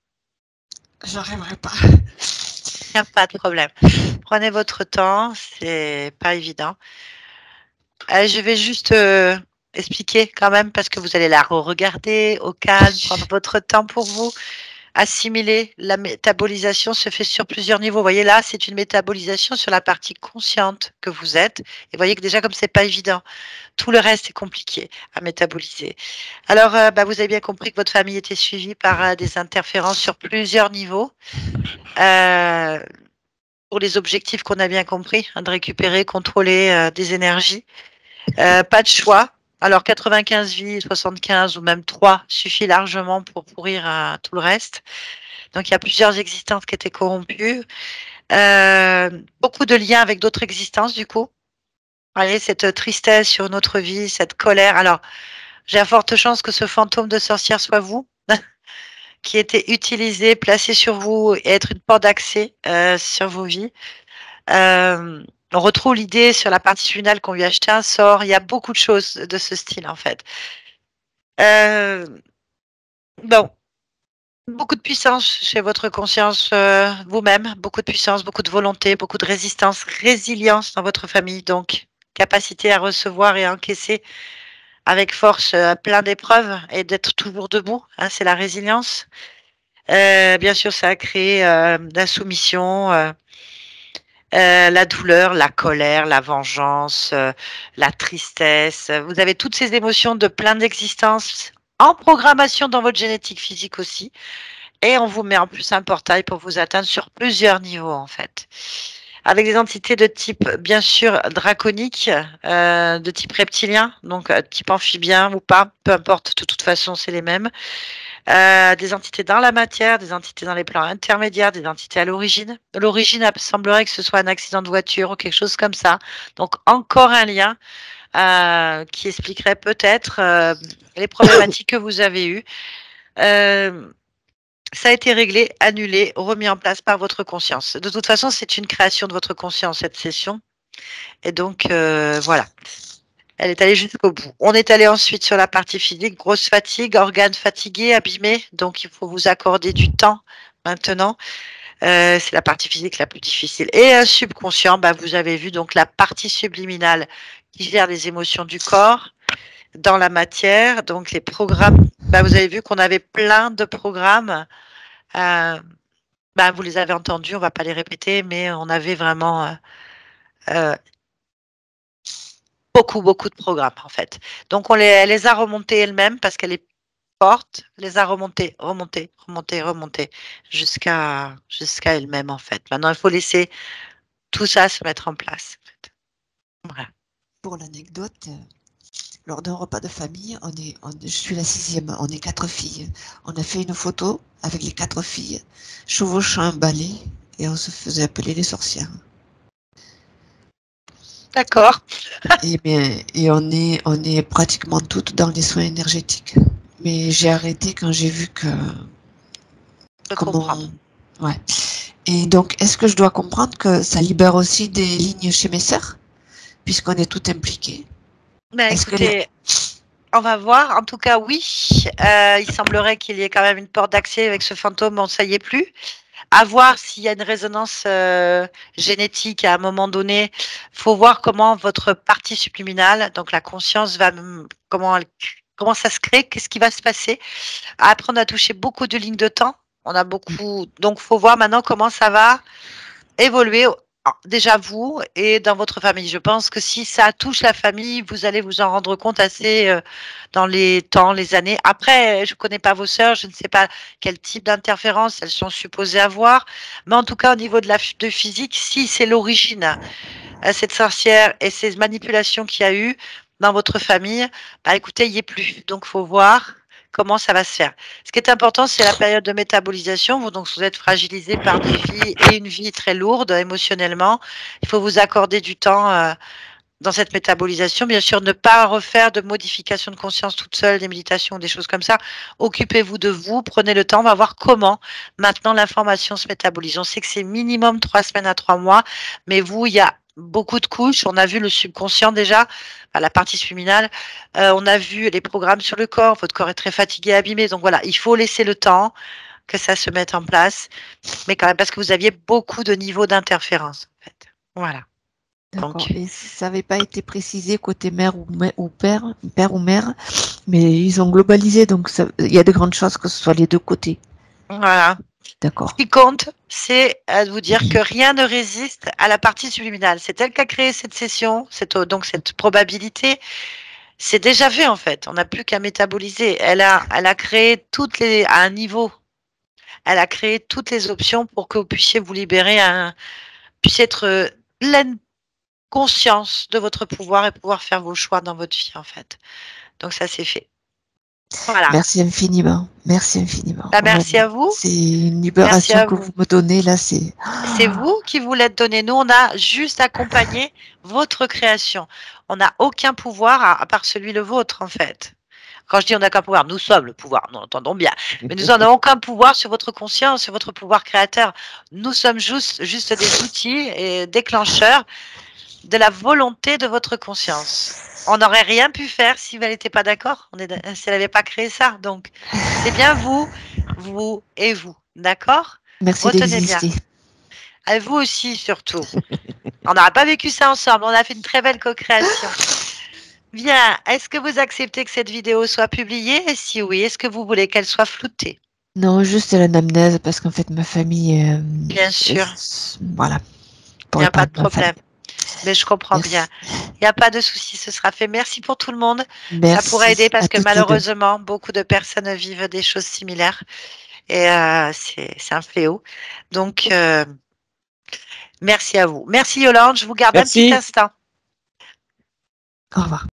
J'arriverai pas. Il n'y a pas de problème. Prenez votre temps, c'est pas évident. Je vais juste expliquer quand même parce que vous allez la re-regarder au calme, prendre votre temps pour vous. assimiler, la métabolisation se fait sur plusieurs niveaux. Vous voyez là, c'est une métabolisation sur la partie consciente que vous êtes. Et vous voyez que déjà, comme c'est pas évident, tout le reste est compliqué à métaboliser. Alors, vous avez bien compris que votre famille était suivie par des interférences sur plusieurs niveaux. Pour les objectifs qu'on a bien compris, de récupérer, contrôler des énergies. Pas de choix. Alors 95 vies, 75 ou même 3 suffit largement pour pourrir tout le reste. Donc il y a plusieurs existences qui étaient corrompues. Beaucoup de liens avec d'autres existences du coup. Vous voyez, cette tristesse sur notre vie, cette colère. Alors j'ai à forte chance que ce fantôme de sorcière soit vous, qui était utilisé, placé sur vous et être une porte d'accès sur vos vies. On retrouve l'idée sur la partie finale qu'on lui a acheté un sort. Il y a beaucoup de choses de ce style en fait. Bon, beaucoup de puissance chez votre conscience vous-même, beaucoup de puissance, beaucoup de volonté, beaucoup de résistance, résilience dans votre famille, donc capacité à recevoir et à encaisser avec force plein d'épreuves et d'être toujours debout, hein, c'est la résilience. Bien sûr, ça a créé la soumission, la douleur, la colère, la vengeance, la tristesse. Vous avez toutes ces émotions de plein d'existences en programmation dans votre génétique physique aussi. Et on vous met en plus un portail pour vous atteindre sur plusieurs niveaux en fait. Avec des entités de type bien sûr draconique, de type reptilien, donc type amphibien ou pas, peu importe, de toute façon c'est les mêmes. Des entités dans la matière, des entités dans les plans intermédiaires, des entités à l'origine. L'origine, il semblerait que ce soit un accident de voiture ou quelque chose comme ça. Donc encore un lien qui expliquerait peut-être les problématiques que vous avez eues. Ça a été réglé, annulé, remis en place par votre conscience. De toute façon, c'est une création de votre conscience, cette session. Et donc, voilà. Elle est allée jusqu'au bout. On est allé ensuite sur la partie physique, grosse fatigue, organes fatigués, abîmés. Donc, il faut vous accorder du temps maintenant. C'est la partie physique la plus difficile. Et subconscient, vous avez vu donc la partie subliminale qui gère les émotions du corps dans la matière. Donc, les programmes, vous avez vu qu'on avait plein de programmes. Vous les avez entendus, on ne va pas les répéter, mais on avait vraiment beaucoup de programmes en fait. Donc on les a remontés elles-mêmes parce qu'elle est forte, les a remontés, remontés jusqu'à elle-même en fait. Maintenant il faut laisser tout ça se mettre en place. En fait. Voilà. Pour l'anecdote, lors d'un repas de famille, je suis la 6e, on est 4 filles. On a fait une photo avec les 4 filles, chevauchant un balai, et on se faisait appeler les sorcières. D'accord. Et on est pratiquement toutes dans les soins énergétiques. Mais j'ai arrêté quand j'ai vu que... Ouais. Et donc, est-ce que je dois comprendre que ça libère aussi des lignes chez mes sœurs, puisqu'on est toutes impliquées? Écoutez, on va voir. En tout cas, oui. Il semblerait qu'il y ait quand même une porte d'accès avec ce fantôme. Bon, ça y est plus. À voir s'il y a une résonance génétique à un moment donné. Faut voir comment votre partie subliminale, donc la conscience, comment ça se crée, qu'est-ce qui va se passer. Après, on a touché beaucoup de lignes de temps. On a beaucoup, donc faut voir maintenant comment ça va évoluer. Déjà vous et dans votre famille. Je pense que si ça touche la famille, vous allez vous en rendre compte assez dans les temps, les années. Après, je ne connais pas vos sœurs, je ne sais pas quel type d'interférence elles sont supposées avoir. Mais en tout cas, au niveau de physique, si c'est l'origine, cette sorcière et ces manipulations qu'il y a eu dans votre famille, écoutez, il n'y est plus. Donc, faut voir comment ça va se faire. Ce qui est important, c'est la période de métabolisation. Donc, vous êtes fragilisé par des vies et une vie très lourde émotionnellement. Il faut vous accorder du temps dans cette métabolisation. Bien sûr, ne pas refaire de modifications de conscience toute seule, des méditations, des choses comme ça. Occupez-vous de vous, prenez le temps, on va voir comment maintenant l'information se métabolise. On sait que c'est minimum 3 semaines à 3 mois, mais vous, il y a beaucoup de couches. On a vu le subconscient déjà, la partie subliminale. On a vu les programmes sur le corps. Votre corps est très fatigué, abîmé. Donc voilà, il faut laisser le temps que ça se mette en place. Mais quand même, parce que vous aviez beaucoup de niveaux d'interférence. En fait. Voilà. D'accord. Et ça n'avait pas été précisé côté mère ou père ou mère, mais ils ont globalisé. Donc il y a de grandes chances que ce soit les deux côtés. Voilà. Ce D'accord. qui compte, c'est de vous dire que rien ne résiste à la partie subliminale. C'est elle qui a créé cette session, donc cette probabilité. C'est déjà fait en fait. On n'a plus qu'à métaboliser. Elle a créé à un niveau. Elle a créé toutes les options pour que vous puissiez vous libérer, puissiez être pleine conscience de votre pouvoir et pouvoir faire vos choix dans votre vie en fait. Donc ça c'est fait. Voilà. Merci infiniment. Merci infiniment. Bah, merci Vraiment. à vous. C'est une Merci libération à que vous. vous me donnez là. C'est C'est vous qui vous l'êtes donné. Nous, on a juste accompagné votre création. On n'a aucun pouvoir à part celui le vôtre, en fait. Quand je dis on n'a qu'un pouvoir, nous sommes le pouvoir, nous entendons bien. Mais nous n'avons aucun pouvoir sur votre conscience, sur votre pouvoir créateur. Nous sommes juste des outils et déclencheurs de la volonté de votre conscience. On n'aurait rien pu faire si elle n'était pas d'accord, si elle n'avait pas créé ça. Donc, c'est bien vous et vous. D'accord? merci Retenez bien. d'exister. À vous aussi, surtout. On n'aura pas vécu ça ensemble. On a fait une très belle co-création. Bien. Est-ce que vous acceptez que cette vidéo soit publiée? Et si oui, est-ce que vous voulez qu'elle soit floutée? Non, juste l'anamnèse parce qu'en fait ma famille, Bien sûr. voilà, Il pour n'y a pas épargner de ma famille. problème. Mais je comprends bien. Merci. Il n'y a pas de souci, ce sera fait. Merci pour tout le monde. Ça pourrait aider Merci parce à que toutes les deux. malheureusement, beaucoup de personnes vivent des choses similaires. Et c'est un fléau. Donc, merci à vous. Merci Yolande. Je vous garde un petit Merci. instant. Au revoir.